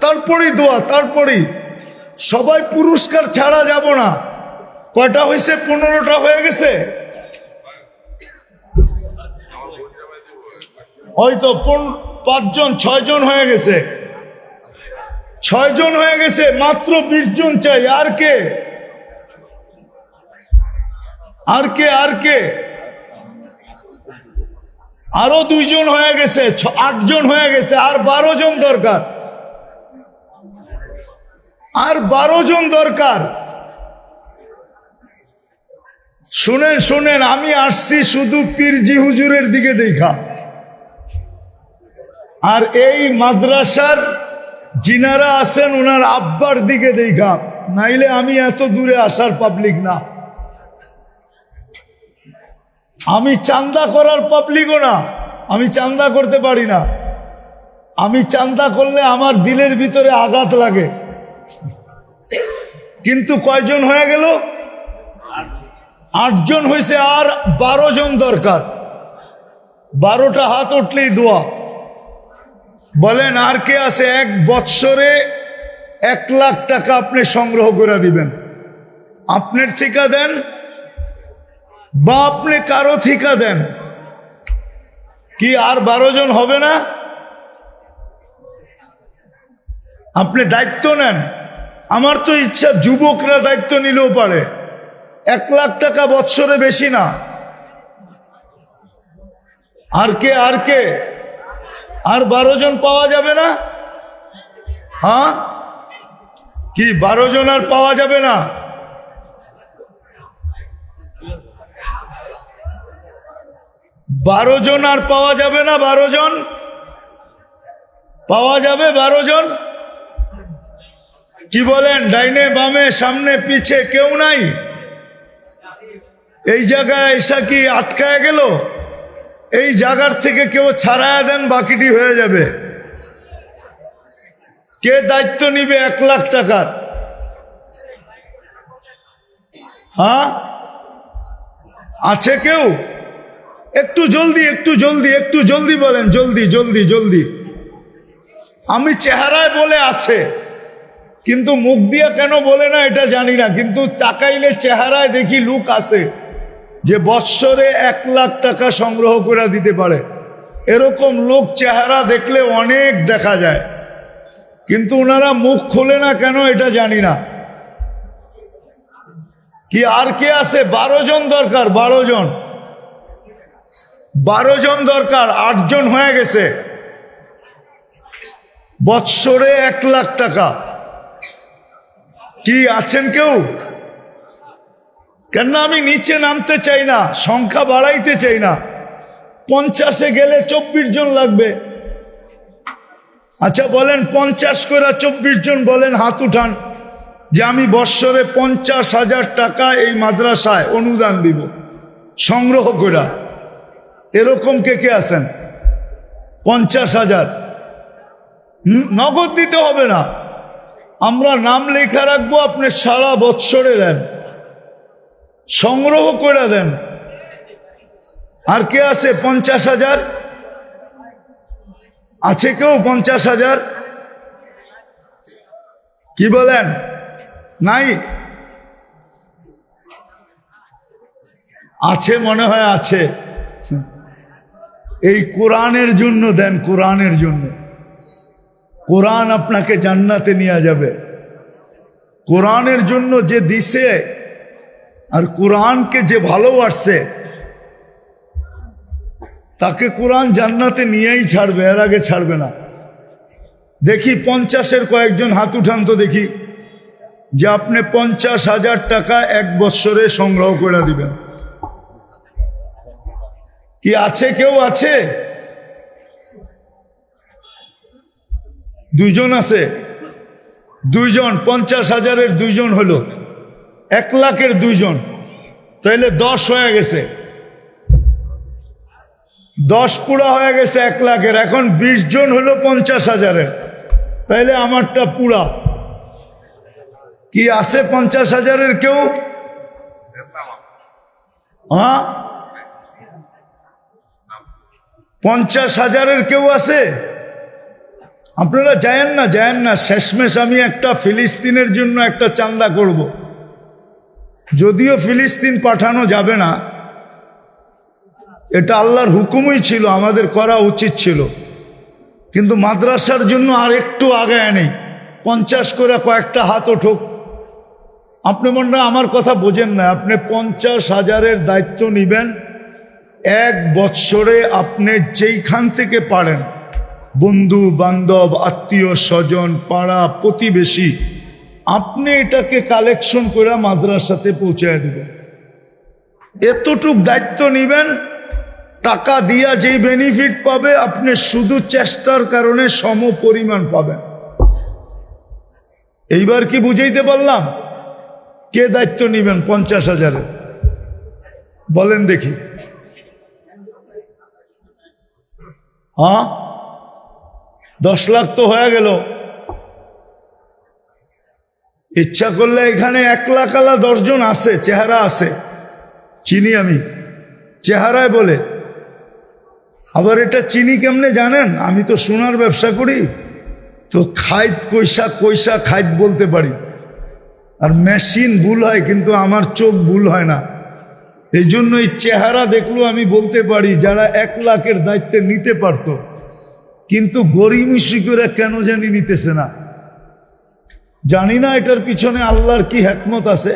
তারপরেই দোয়া। তারপরেই সবাই পুরস্কার ছাড়া যাব না। কয়টা হয়েছে? 15টা হয়ে গেছে, হয়তো 5 জন 6 জন হয়ে গেছে, 6 জন হয়ে গেছে। মাত্র 20 জন চাই। আর কে? আর কে? আর কে? আরো 2 জন হয়ে গেছে, 8 জন হয়ে গেছে। আর 12 জন দরকার, আর 12 জন দরকার। শুনেন শুনেন, আমি আসছি শুধু পীরজি হুজুরের দিকে দেখা, আর এই মাদ্রাসার যিনারা আছেন ওনার আব্বার দিকে দেখা, নাইলে আমি এত দূরে আসার পাবলিক না। আমি চান্দা করার পাবলিকও না, আমি চান্দা করতে পারি না। আমি চান্দা করলে আমার দিলের ভিতরে আঘাত লাগে। কিন্তু কয়জন হয়ে গেল? 8 জন হয়েছে, আর 12 জন দরকার। 12টা হাত উঠলেই দোয়া। বলেন আর কে আছে? 1 বৎসরে 1 লাখ টাকা আপনি সংগ্রহ করে দিবেন। আপনার ঠিকা দেন বা আপনি কারো ঠিকা দেন, কি আর 12 জন হবে না? আপনি দায়িত্ব নেন। আমার তো ইচ্ছা যুবকরা দায়িত্ব নিলেও পারে। 1 লাখ টাকা বৎসরে বেশি না। আর কে? আর কে? আর 12 জন পাওয়া যাবে না? হ্যাঁ, কি 12 জন আর পাওয়া যাবে না? 12 জন আর পাওয়া যাবে না? 12 জন পাওয়া যাবে? 12 জন কি বলেন? ডাইনে বামে সামনে পিছে কেউ নাই? এই জায়গায় এসা কি আটকায় গেল? এই জায়গার থেকে কেউ ছাড়ায়া দেন, বাকিটি হয়ে যাবে। কে দায়িত্ব নিবে 1 লাখ টাকার? হ্যাঁ, আছে কেউ? একটু জলদি, একটু জলদি, একটু জলদি বলেন। জলদি জলদি জলদি। আমি চেহারায় বলে আছে, কিন্তু মুখ দিয়া কেন বলে না এটা জানি না। কিন্তু তাকাইলে চেহারায় দেখি লুক আছে যে বৎসরে 1 লাখ টাকা সংগ্রহ করে দিতে পারে। এরকম লোক চেহারা দেখলে অনেক দেখা যায়, কিন্তু ওনারা মুখ খোলে না কেন এটা জানি না। কি আর কে আছে? 12 জন দরকার। 12 জন, 12 জন দরকার। 8 জন হয়ে গেছে। বৎসরে 1 লাখ টাকা। কি আছেন কেউ? কেন আমি নিচে নামতে চাই না, সংখ্যা বাড়াইতে চাই না। 50-এ গেলে 24 জন লাগবে। আচ্ছা বলেন 50 করে 24 জন বলেন, হাত উঠান যে আমি বৎসরে 50,000 টাকা এই মাদ্রাসায় অনুদান দিব সংগ্রহ করে। এরকম কে কে আছেন? 50,000 নগদ দিতে হবে না, আমরা নাম লেখা রাখবো, আপনি সারা বৎসরে দেন, সংগ্রহ করে দেন। আর কে আছে 50,000? আছে কেউ 50,000? কি বলেন? নাই? আছে মনে হয়, আছে। এই কোরআনের জন্য দেন, কোরআনের জন্য। কোরআন আপনাকে জান্নাতে নিয়ে যাবে। কোরআনের জন্য যে দিছে আর কোরআনকে যে ভালোবাসছে তাকে কোরআন জান্নাতে নিয়েই ছাড়বে, এর আগে ছাড়বে না। দেখি 50-এর কয়েকজন হাত উঠান তো দেখি, যে আপনি 50,000 টাকা এক বৎসরে সংগ্রহ করে দিবেন। কি আছে? কেউ আছে? 2 জন আছে। 2 জন, 50,000-এর 2 জন হলো 1 লাখের 2 জন, তাইলে 10 হয়ে গেছে। 10 পুরা হয়ে গেছে 1 লাখের। এখন 20 জন হলো 50,000-এর, তাইলে আমারটা পুরা। কি আছে 50,000-এর কেউ? হ্যাঁ, 50,000-এর কেউ আছে? আপনারা যায়েন না, যায়েন না। শেষমেশ আমি একটা ফিলিস্তিনের জন্য একটা চান্দা করব। যদিও ফিলিস্তিন পাঠানো যাবে না, এটা আল্লাহর হুকুমই ছিল, আমাদের করা উচিত ছিল, কিন্তু মাদ্রাসার জন্য আর একটু আগায় নেই। 50 করে কয়েকটা হাত ওঠুক। আপনি মনে হয় আমার কথা বোঝেন না। আপনি 50,000-এর দায়িত্ব নিবেন। এক বৎসরে আপনি যেইখান থেকে পারেন, বন্ধু বান্ধব, আত্মীয় স্বজন, পাড়া প্রতিবেশী, আপনি এটাকে কালেকশন করে মাদ্রাসাতে পৌঁছায় দিবেন। এতটুক দায়িত্ব নিবেন। টাকা দিয়া যেই বেনিফিট পাবে, আপনি শুধু চেষ্টার কারণে সম পরিমাণ পাবেন। এইবার কি বুঝাইতে পারলাম? কে দায়িত্ব নিবেন 50,000-এর? বলেন দেখি। হ্যাঁ, 10 লাখ তো হয়ে গেল। ইচ্ছা করলে এখানে 1 লাখ আলা 10 জন আছে, চেহারা আছে, চিনি আমি, চেহারায় বলে। আবার এটা চিনি কেমনে জানেন? আমি তো সোনার ব্যবসা করি, তো খাইত কইসা কইসা খাইত বলতে পারি। আর মেশিন ভুল হয়, কিন্তু আমার চোখ ভুল হয় না। এই জন্য এই চেহারা দেখলেও আমি বলতে পারি যারা 1 লাখের দায়িত্বে নিতে পারত, কিন্তু গরিমিসি করে কেন জানি নিতেছে না। জানি না এটার পিছনে আল্লাহর কি হিকমত আছে,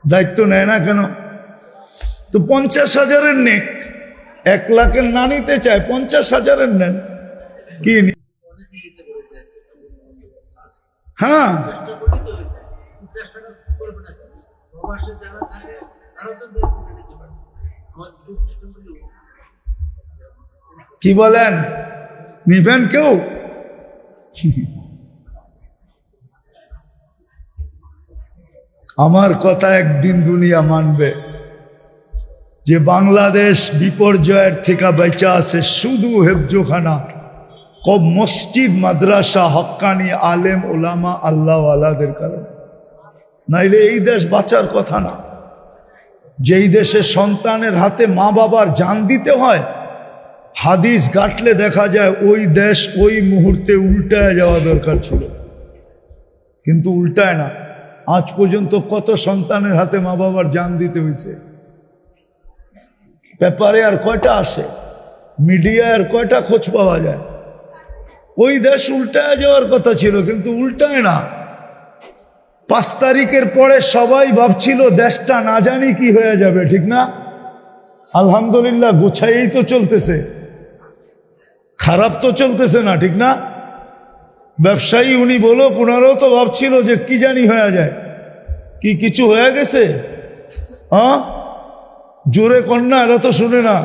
দায়িত্ব নেয় না কেন। তো 50,000-এর নেক, 1 লাখের না নিতে চায়, 50,000-এর নেন। কি? হ্যাঁ, কি বলেন? নিবেন কেউ? আমার কথা একদিন দুনিয়া মানবে যে বাংলাদেশ বিপর্যয়ের থেকে বেঁচে আছে শুধু হেফজোখানা, কব মসজিদ, মাদ্রাসা, হক্কানি, আলেম, ওলামা, আল্লাহওয়ালাদের কারণে। নাইলে এই দেশ বাঁচার কথা না। যেই দেশে সন্তানের হাতে মা বাবার জান দিতে হয়, হাদিস ঘাটলে দেখা যায় ওই দেশ ওই মুহূর্তে উল্টায় যাওয়া দরকার ছিল, কিন্তু উল্টায় না। আজ পর্যন্ত কত সন্তানের হাতে মা বাবার জান দিতে হয়েছে। পেপারে আর কয়টা আসে, মিডিয়ায় আর কয়টা খোঁজ পাওয়া যায়। ওই দেশ উল্টায় যাওয়ার কথা ছিল, কিন্তু উল্টায় না। 5 তারিখের পরে সবাই ভাবছিল দেশটা না জানি কি হয়ে যাবে, ঠিক না? আলহামদুলিল্লাহ গুছাইয়েই তো চলতেছে, খারাপ তো চলতেছে না, ঠিক না? ব্যবসায়ী উনি বলো, ওনারাও তো ভাবছিল যে কি জানি হয়ে যায়। কি কিছু হয়ে গেছে? হ্যাঁ, জোরে কন্যা, এরা তো শুনে না।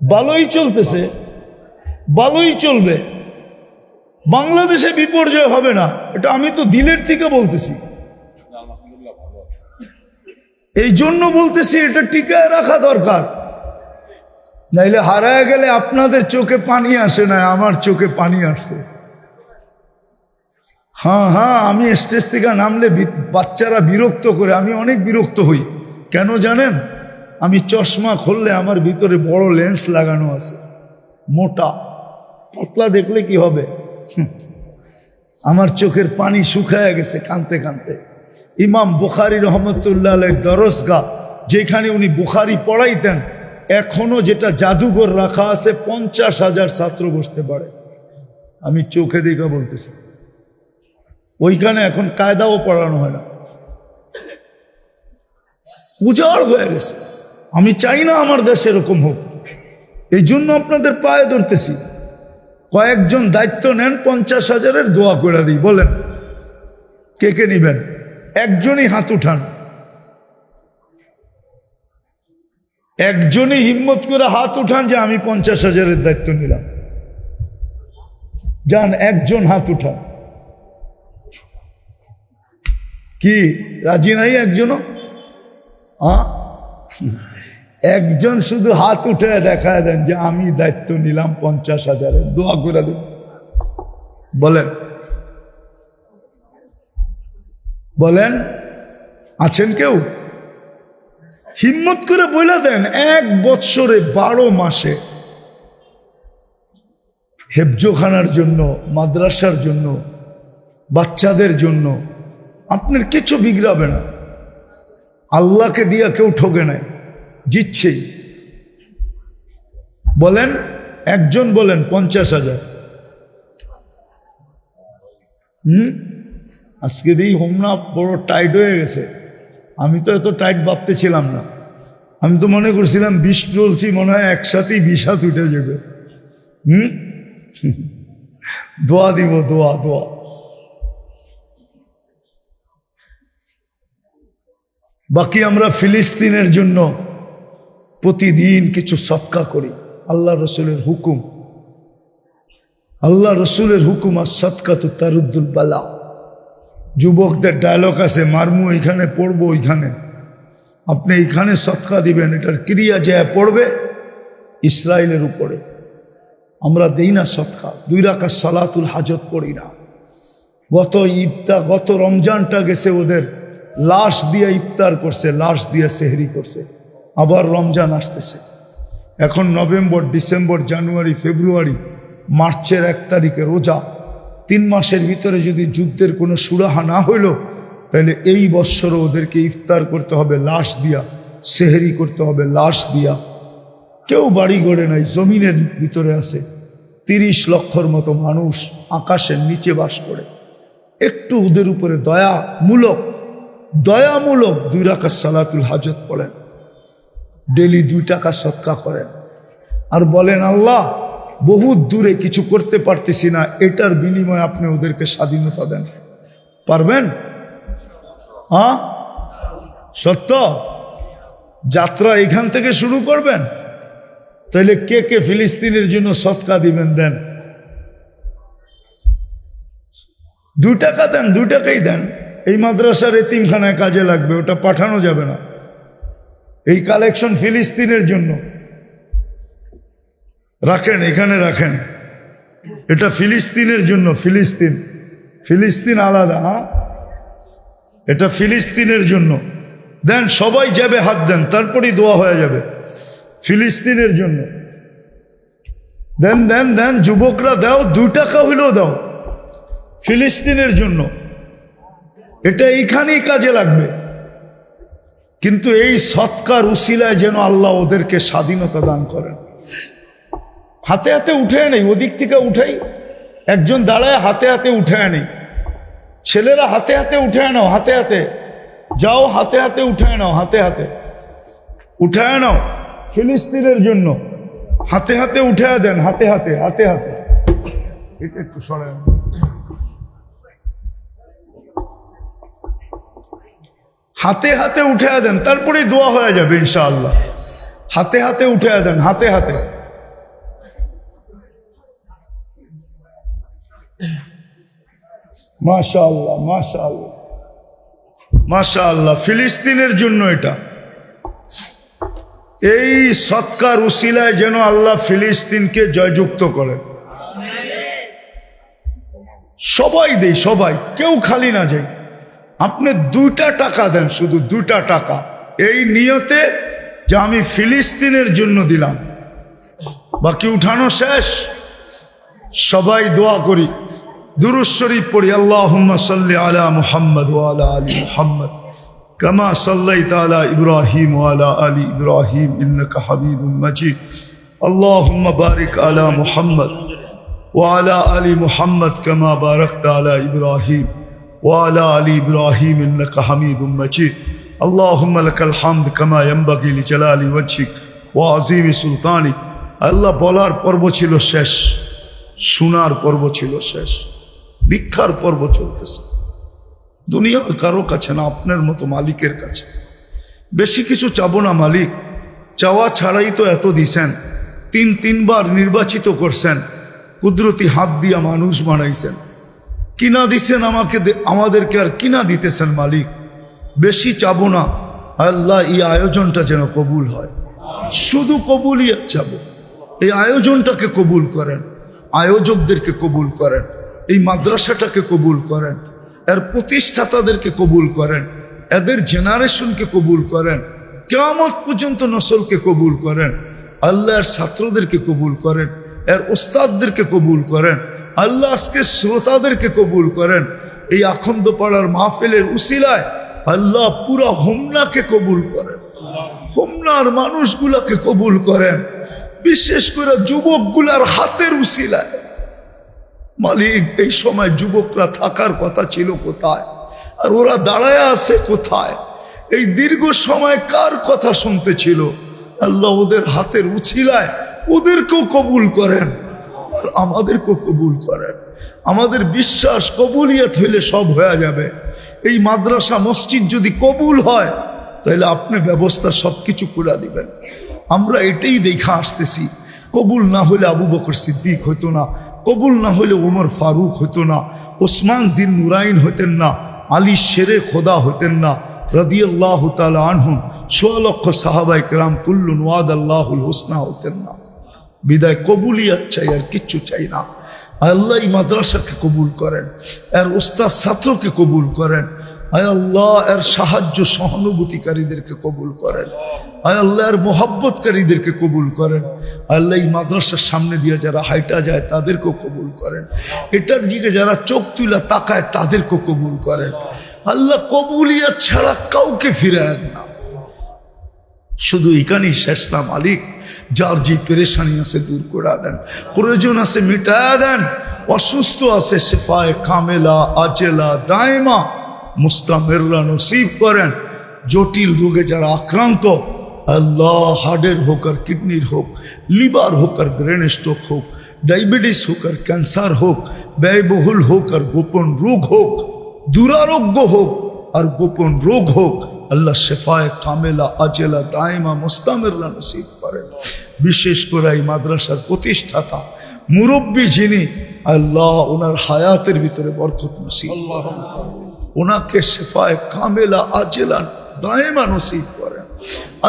ভালোই চলতেছে, ভালোই চলবে, বাংলাদেশে বিপর্যয় হবে না, এটা আমি তো দিলের থেকে বলতেছি। এই জন্য বলতেছি এটা টিকায় রাখা দরকার, নাইলে হারায় গেলে আপনাদের চোখে পানি আসে না, আমার চোখে পানি আসছে। হ্যাঁ হ্যাঁ, আমি স্টেজ থেকে নামলে বাচ্চারা বিরক্ত করে, আমি অনেক বিরক্ত হই। কেন জানেন? আমি চশমা খুললে আমার ভিতরে বড় লেন্স লাগানো আছে, মোটা, পাতলা দেখলে কি হবে? আমার চোখের পানি শুকায় গেছে কানতে কানতে। ইমাম বুখারী রহমতুল্লাহ আলাইহির দরসগাহ, যেখানে উনি বুখারী পড়াইতেন, এখনো যেটা জাদুঘর রাখা আছে, 50,000 ছাত্র বসতে পারে। আমি চোখে দেখা বলতেছি, ওইখানে এখন কায়দাও পড়ানো হয় না, উজাড় হয়ে গেছে। আমি চাই না আমার দেশে এরকম হোক, এই জন্য আপনাদের পায়ে ধরতেছি। কয়েকজন দায়িত্ব নেন, 50,000-এর দোয়া করে দিই। বলেন কে কে নিবেন? একজনই হাত উঠান, একজনই হিম্মত করে হাত উঠান যে আমি 50,000-এর দায়িত্ব নিলাম। যান, একজন হাত উঠান। কি রাজি নাই একজনও? একজন শুধু হাত উঠে দেখায় দেন যে আমি দায়িত্ব নিলাম 50,000-এর, দোয়া করে দেব। বলেন বলেন, আছেন কেউ? হিম্মত করে বলে দেন। 1 বৎসরে 12 মাসে হেফজোখানার জন্য, মাদ্রাসার জন্য, বাচ্চাদের জন্য আপনার কিছু বিগড়াবে না। আল্লাহকে দিয়া কেউ ঠকে নাই, জিতছেই। বলেন, একজন বলেন 50,000। আজকে দিই হোমনা বড় টাইট হয়ে গেছে। আমি তো এত টাইট ভাবতেছিলাম না, আমি তো মনে করছিলাম 20 চলছি, মনে হয় একসাথেই 20 হাত উঠে যাবে। দোয়া দিব, দোয়া দোয়া। বাকি আমরা ফিলিস্তিনের জন্য প্রতিদিন কিছু সদকা করি। আল্লাহ রসুলের হুকুম, আল্লাহ রসুলের হুকুম, আর সদকা তো তারুদ্দুল বালা। যুবকদের ডায়লগ আছে, মারমু এখানে, পড়বো ওইখানে। আপনি এইখানে সদকা দিবেন, এটার ক্রিয়া যে পড়বে ইসরায়েলের উপরে। আমরা দেই না সদকা, 2 রাকাত সালাতুল হাজত পড়ি না। গত রমজানটা গেছে, ওদের লাশ দিয়ে ইফতার করছে, লাশ দিয়ে সেহরি করছে। আবার রমজান আসতেছে, এখন নভেম্বর, ডিসেম্বর, জানুয়ারি, ফেব্রুয়ারি, মার্চের 1 তারিখে রোজা। 3 মাসের ভিতরে যদি যুদ্ধের কোনো সুরাহা না হইল, তাহলে এই বৎসরও ওদেরকে ইফতার করতে হবে লাশ দিয়া, সেহরি করতে হবে লাশ দিয়া। কেউ বাড়ি গড়ে নাই, জমিনের ভিতরে আছে। 30 লক্ষর মতো মানুষ আকাশের নিচে বাস করে। একটু ওদের উপরে দয়ামূলক 2 রাকাত সালাতুল হাজত পড়েন, ডেলি 2 টাকা সদকা করেন, আর বলেন আল্লাহ বহুত দূরে, কিছু করতে পারতেছি না, এটার বিনিময়ে আপনি ওদেরকে স্বাধীনতা দেন। পারবেন? হ্যাঁ, সত্য। যাত্রা এখান থেকে শুরু করবেন। তাহলে কে কে ফিলিস্তিনের জন্য সদকা দিবেন? দেন, 2 টাকা দেন, 2 টাকাই দেন। এই মাদ্রাসার এতিমখানায় কাজে লাগবে, ওটা পাঠানো যাবে না। এই কালেকশন ফিলিস্তিনের জন্য রাখেন, এখানে রাখেন। এটা ফিলিস্তিনের জন্য, ফিলিস্তিন আলাদা। হ্যাঁ, এটা ফিলিস্তিনের জন্য দেন। সবাই যাবে, হাত দেন, তারপরেই দোয়া হয়ে যাবে। ফিলিস্তিনের জন্য দেন, দেন, দেন। যুবকরা দাও, 2 টাকা হইলেও দাও, ফিলিস্তিনের জন্য। এটা এইখানেই কাজে লাগবে। কিন্তু এই সৎকার উসিলায় যেন আল্লাহ ওদেরকে স্বাধীনতা দান করেন। হাতে হাতে উঠে নেই, ওদিক থেকে উঠাই, একজন দাঁড়ায় হাতে হাতে উঠে নেই। ছেলেরা হাতে হাতে উঠে নাও, হাতে হাতে যাও, হাতে হাতে উঠে নাও, হাতে হাতে উঠে নাও। ফিলিস্তিনের জন্য হাতে হাতে উঠে দেন, হাতে হাতে, হাতে হাতে। এটা একটু সরায়। হাতে হাতে উঠে দেন, তারপরে দোয়া হয়ে যাবে ইনশাআল্লাহ। হাতে হাতে উঠে দেন, হাতে হাতে। মাশাআল্লাহ মাশাআল্লাহ মাশাআল্লাহ। ফিলিস্তিনের জন্য এটা, এই সৎকার উসিলায় যেন আল্লাহ ফিলিস্তিনকে জয়যুক্ত করেন। সবাই দেই, সবাই, কেউ খালি না যায়। আপনি 2টা টাকা দেন, শুধু 2টা টাকা, এই নিয়তে যে আমি ফিলিস্তিনের জন্য দিলাম। বাকি উঠানো শেষ, সবাই দোয়া করি, দুরূদ শরীফ পড়ি। আল্লাহুম্মা সাল্লি আলা মুহাম্মদ ওয়া আলা আলি মুহাম্মদ কামা সাল্লাইতা আলা ইব্রাহিম ওয়া আলা আলি ইব্রাহিম ইন্নাকা হামিদুম মাজিদ। আল্লাহুম্মা বারিক আলা মুহাম্মদ ওয়া আলা আলি মুহাম্মদ কামা বারাকতা আলা ইব্রাহিম ওয়া আলা আলি ইব্রাহিম ইন্নাকা হামিদুম মাজিদ। আল্লাহুম্মা লাকাল হামদ কামা ইয়ানবাগি লিজালালি ওয়াজহিক ওয়া আযীমি সুলতানিক। আল্লাহ বলার পর্ব ছিল শেষ, শোনার পর্ব ছিল শেষ, ভিক্ষার পর্ব চলতেছে। দুনিয়ার কারো কাছে না, আপনার মতো মালিকের কাছে। বেশি কিছু চাবো না মালিক, চাওয়া ছাড়াই তো এত দিছেন। 3বার নির্বাচিত করছেন, কুদরতি হাত দিয়া মানুষ বানাইছেন, কিনা দিছেন আমাকে, আমাদেরকে আর কিনা দিতেছেন মালিক। বেশি চাবো না আল্লাহ, এই আয়োজনটা যেন কবুল হয়। শুধু কবুলিয়াত চাবো, এই আয়োজনটাকে কবুল করেন, আয়োজকদেরকে কবুল করেন, এই মাদ্রাসাটাকে কবুল করেন, এর প্রতিষ্ঠাতাদেরকে কবুল করেন, এদের জেনারেশনকে কবুল করেন, কিয়ামত পর্যন্ত নসলকে কবুল করেন। আল্লাহর ছাত্রদেরকে কবুল করেন, এর ওস্তাদদেরকে কবুল করেন। আল্লাহ আজকে শ্রোতাদেরকে কবুল করেন। এই আখন্দ পাড়ার মাহফিলের উসিলায় আল্লাহ পুরা হোমনাকে কবুল করেন, হোমনার মানুষগুলাকে কবুল করেন, বিশেষ করে যুবকগুলার হাতের উসিলায়। মালিক, এই সময় যুবকরা থাকার কথা ছিল কোথায়, আর ওরা দাঁড়ায় আছে কোথায়? এই দীর্ঘ সময় কার কথা শুনতে ছিল? আল্লাহ ওদের হাতের উছিলায় ওদেরকেও কবুল করেন, আর আমাদেরকেও কবুল করেন। আমাদের বিশ্বাস কবুলিয়ত হইলে সব হয়ে যাবে। এই মাদ্রাসা মসজিদ যদি কবুল হয়, তাহলে আপনি ব্যবস্থা সবকিছু করে দিবেন। আমরা এটাই দেখা আসতেছি। কবুল না হলে আবু বকর সিদ্দিক হইতো না, কবুল না হলে ওমর ফারুক হইতো না, ওসমান জিন নুরাইন হইতেন না, আলী শেরে খোদা হইতেন না, রাদিয়াল্লাহু তাআলা আনহুম, ১৬ লক্ষ সাহাবায়ে কেরাম কুল্লুন ওয়াদাল্লাহুল হুসনা হইতেন না। বিদায় কবুলিয়াত চাই, আর কিচ্ছু চাই না। আল্লাহ এই মাদ্রাসাকে কবুল করেন, এর উস্তাদ ছাত্রকে কবুল করেন। আয় আল্লাহ এর সাহায্য সহানুভূতিকারীদেরকে কবুল করেন। আয় আল্লাহ এর মোহাব্বতকারীদেরকে কবুল করেন। আল্লাহ এই মাদ্রাসার সামনে দিয়ে যারা হাইটা যায় তাদেরকেও কবুল করেন। এটার দিকে যারা চোখ তুলে তাকায় তাদেরকেও কবুল করেন। আল্লাহ কবুলিয়াত ছাড়া কাউকে ফিরায়েন না। শুধু এখানেই শেষ না মালিক, যার যে পেরেশানি আছে দূর করে দেন, প্রয়োজন আছে মিটায়া দেন, অসুস্থ আছে শেফায়ে কামেলা আজেলা দায়মা মুস্তামেররা নসিব করেন। জটিল রোগে যারা আক্রান্ত, আল্লাহ হার্টের হোক আর কিডনির হোক, লিভার হোক আর ব্রেন স্ট্রোক হোক, ডায়াবেটিস হোক আর ক্যান্সার হোক, ব্যয়বহুল হোক আর গোপন রোগ হোক, দুরারোগ্য হোক আর গোপন রোগ হোক, আল্লাহ শেফায়ে কামেলা আজেলা দায়মা মুস্তামেররা নসিব করেন। বিশেষ করে এই মাদ্রাসার প্রতিষ্ঠাতা মুরব্বী যিনি, আল্লাহ ওনার হায়াতের ভিতরে বরকত নসিব, ওনাকে শেফায়ে কামেলা আজেলা দায়মা নসিব করেন।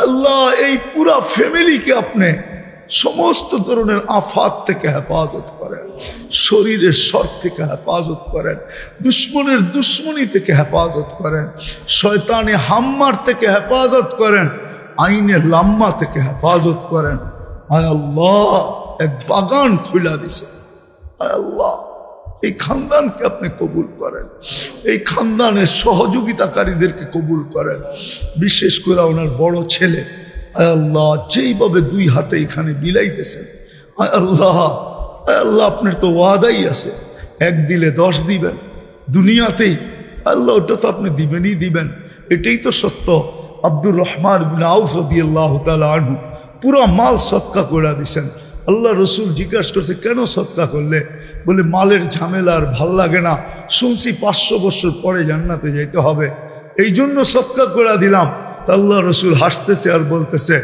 আল্লাহ এই পুরা ফ্যামিলিকে আপনি সমস্ত ধরনের আফাত থেকে হেফাজত করেন, শরীরের শর থেকে হেফাজত করেন, দুশ্মনের দুশ্মনী থেকে হেফাজত করেন, শয়তানে হাম্মার থেকে হেফাজত করেন, আইনে লাম্মা থেকে হেফাজত করেন। আয় আল্লাহ এক বাগান খুলা দিছে। আয় আল্লাহ এই খানদানকে আপনি কবুল করেন, এই খানদানের সহযোগিতাকারীদেরকে কবুল করেন। বিশেষ করে ওনার বড় ছেলে, আয় আল্লাহ যেইভাবে 2 হাতে এখানে বিলাইতেছেন, আয় আল্লাহ, আয় আল্লাহ আপনার তো ওয়াদাই আছে, 1 দিলে 10 দিবেন দুনিয়াতেই। আল্লাহ ওটা তো আপনি দিবেনই দিবেন, এটাই তো সত্য। আব্দুর রহমান বিন আউফ রাদিয়াল্লাহু তাআলা আনহু পুরো মাল সদকা করে দিয়েছেন। আল্লাহ রসুল জিজ্ঞাসা করছে কেন সদকা করলে? বলে মালের ঝামেলা আর ভাল লাগে না, শুনছি 500 বছর পরে জান্নাতে যাইতে হবে। এই জন্য সৎকা করে দিলাম। তা আল্লাহ রসুল হাসতেছে আর বলতেছে,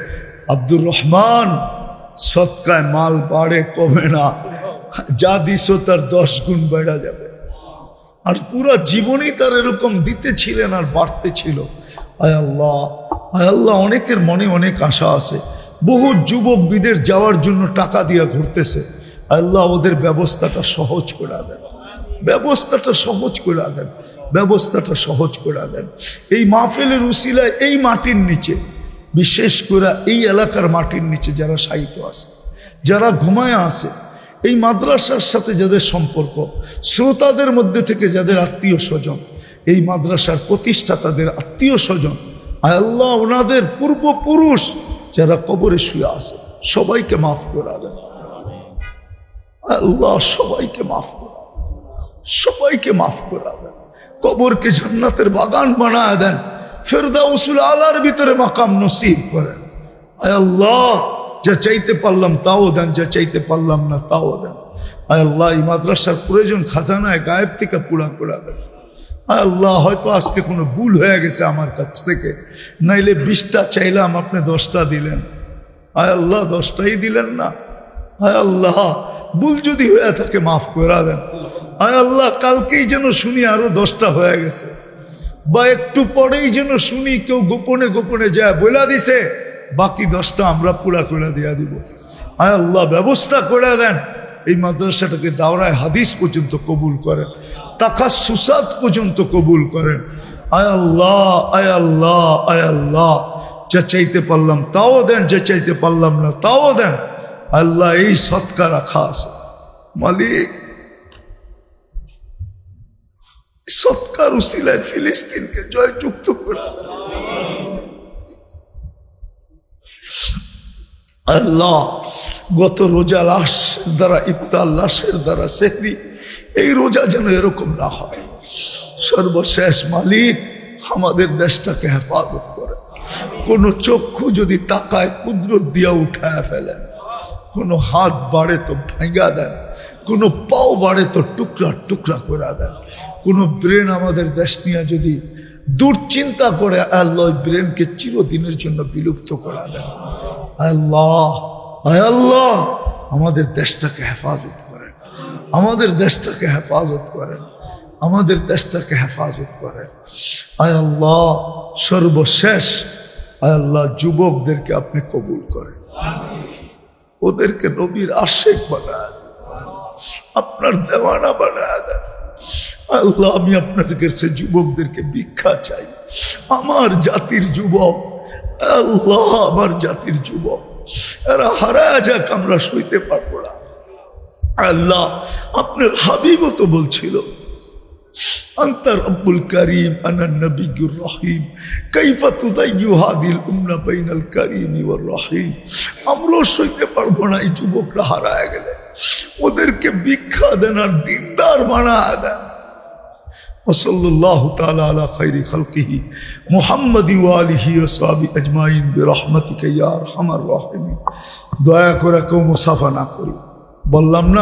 আব্দুর রহমান, সৎকায় মাল বাড়ে কমে না, যা দিছো তার 10 গুণ বেড়া যাবে। আর পুরা জীবনেই তার এরকম দিতে ছিলেন আর বাড়তে ছিল। আয় আল্লাহ, আয় আল্লাহ, অনেকের মনে অনেক আশা আছে, বহু যুবক বিদেশ যাওয়ার জন্য টাকা দিয়ে ঘুরতেছে। আল্লাহ ওদের ব্যবস্থাটা সহজ করে দেন, ব্যবস্থাটা সহজ করে দেন, ব্যবস্থাটা সহজ করে দেন। এই মাহফিলের উসিলায় এই মাটির নিচে, বিশেষ করে এই এলাকার মাটির নিচে যারা শায়িত আছে, যারা ঘুমায় আছে, এই মাদ্রাসার সাথে যাদের সম্পর্ক, শ্রোতাদের মধ্যে থেকে যাদের আত্মীয় স্বজন, এই মাদ্রাসার প্রতিষ্ঠাতাদের আত্মীয় স্বজন, আয় আল্লাহ ওনাদের পূর্বপুরুষ যারা কবরে শুয়ে আছে, সবাইকে মাফ করে দেন। আল্লাহ সবাইকে মাফ করে, সবাইকে মাফ করে দেন। কবরকে জান্নাতের বাগান বানায় দেন, ফেরদাউসুল আলার ভিতরে মাকাম নসিব করেন। আয় আল্লাহ, যা চাইতে পারলাম তাও দেন, যা চাইতে পারলাম না তাও দেন। আয় আল্লাহ, এই মাদ্রাসার প্রয়োজন খাজানায় গায়েব থেকে পুরা করে দেন। আয় আল্লাহ, হয়তো আজকে কোনো ভুল হয়ে গেছে আমার কাছ থেকে, নাইলে 20টা চাইলাম, আপনি 10টা দিলেন। আয় আল্লাহ, 10টাই দিলেন না। আয় আল্লাহ, ভুল যদি হয়ে থাকে মাফ করে দেন। আয় আল্লাহ, কালকেই যেন শুনি আরো 10টা হয়ে গেছে, বা একটু পরেই যেন শুনি কেউ গোপনে গোপনে যায় বলে দিছে, বাকি 10টা আমরা পুরা করে দিয়া দিব। আয় আল্লাহ, ব্যবস্থা করে দেন, এই মাদ্রাসাটাকে দাওরায় হাদিস পর্যন্ত কবুল করেন, তাকাসসুসাত পর্যন্ত কবুল করেন। আয় আল্লাহ, আয় আল্লাহ, আয় আল্লাহ, যা চাইতে পারলাম তাও দেন, যা চাইতে পারলাম না তাও দেন। আল্লাহ, এই সৎকা রাখা আছে মালিক, সৎকার উসিলায় ফিলিস্তিনকে জয়যুক্ত করে। আল্লাহ, গত রোজা লাশের দ্বারা ইফতার, লাশের দ্বারা সেহরি, এই রোজা যেন এরকম না হয়। সর্বশেষ মালিক, আমাদের দেশটাকে হেফাজত করে। কোনো চক্ষু যদি তাকায় কুদরত দিয়া উঠায় ফেলেন, কোনো হাত বাড়ে তো ভাঙা দেন, কোনো পাও বাড়ে তো টুকরা টুকরা করে দেন। কোনো ব্রেন আমাদের দেশ নিয়ে যদি দুশ্চিন্তা করে, আল্লাহ ব্রেনকে চিরদিনের জন্য বিলুপ্ত করে দেন। আল্লাহ, আয় আল্লাহ, আমাদের দেশটাকে হেফাজত করেন, আমাদের দেশটাকে হেফাজত করেন, আমাদের দেশটাকে হেফাজত করেন। আয় আল্লাহ, সর্বশেষ আয় আল্লাহ, যুবকদেরকে আপনি কবুল করেন, ওদেরকে নবীর আশিক বানায় দেন, আপনার দেওয়ানা বানায় দেন। আল্লাহ, আমি আপনাদের কাছে যুবকদেরকে ভিক্ষা চাই, আমার জাতির যুবক, আল্লাহ আমার জাতির যুবক, এরা হারায় যাক, আমরা সইতে পারবো না। আল্লাহ, আপনার হাবিবও তো বলছিল, আনতা রব্বুল কারীম আনা নবিয়্যুর রহিম, কাইফা তুদাইয়্যু হাদিল উম্মাহ বাইনাল কারীমি ওয়ার রহিম। আমরাও সইতে পারবো না এই যুবকরা হারায় গেলে, ওদেরকে ভিক্ষা দেন আর দিনদার বানায় দেন। ওয়াসাল্লাল্লাহু তাআলা আলা খায়রি খালকিহি মুহাম্মাদিন ওয়া আলিহি ওয়া সাহবিহি আজমাইন বিরহমাতিকা ইয়া আরহামার রাহিমিন। দয়া করে কেউ মুসাফা না করি, বললাম না।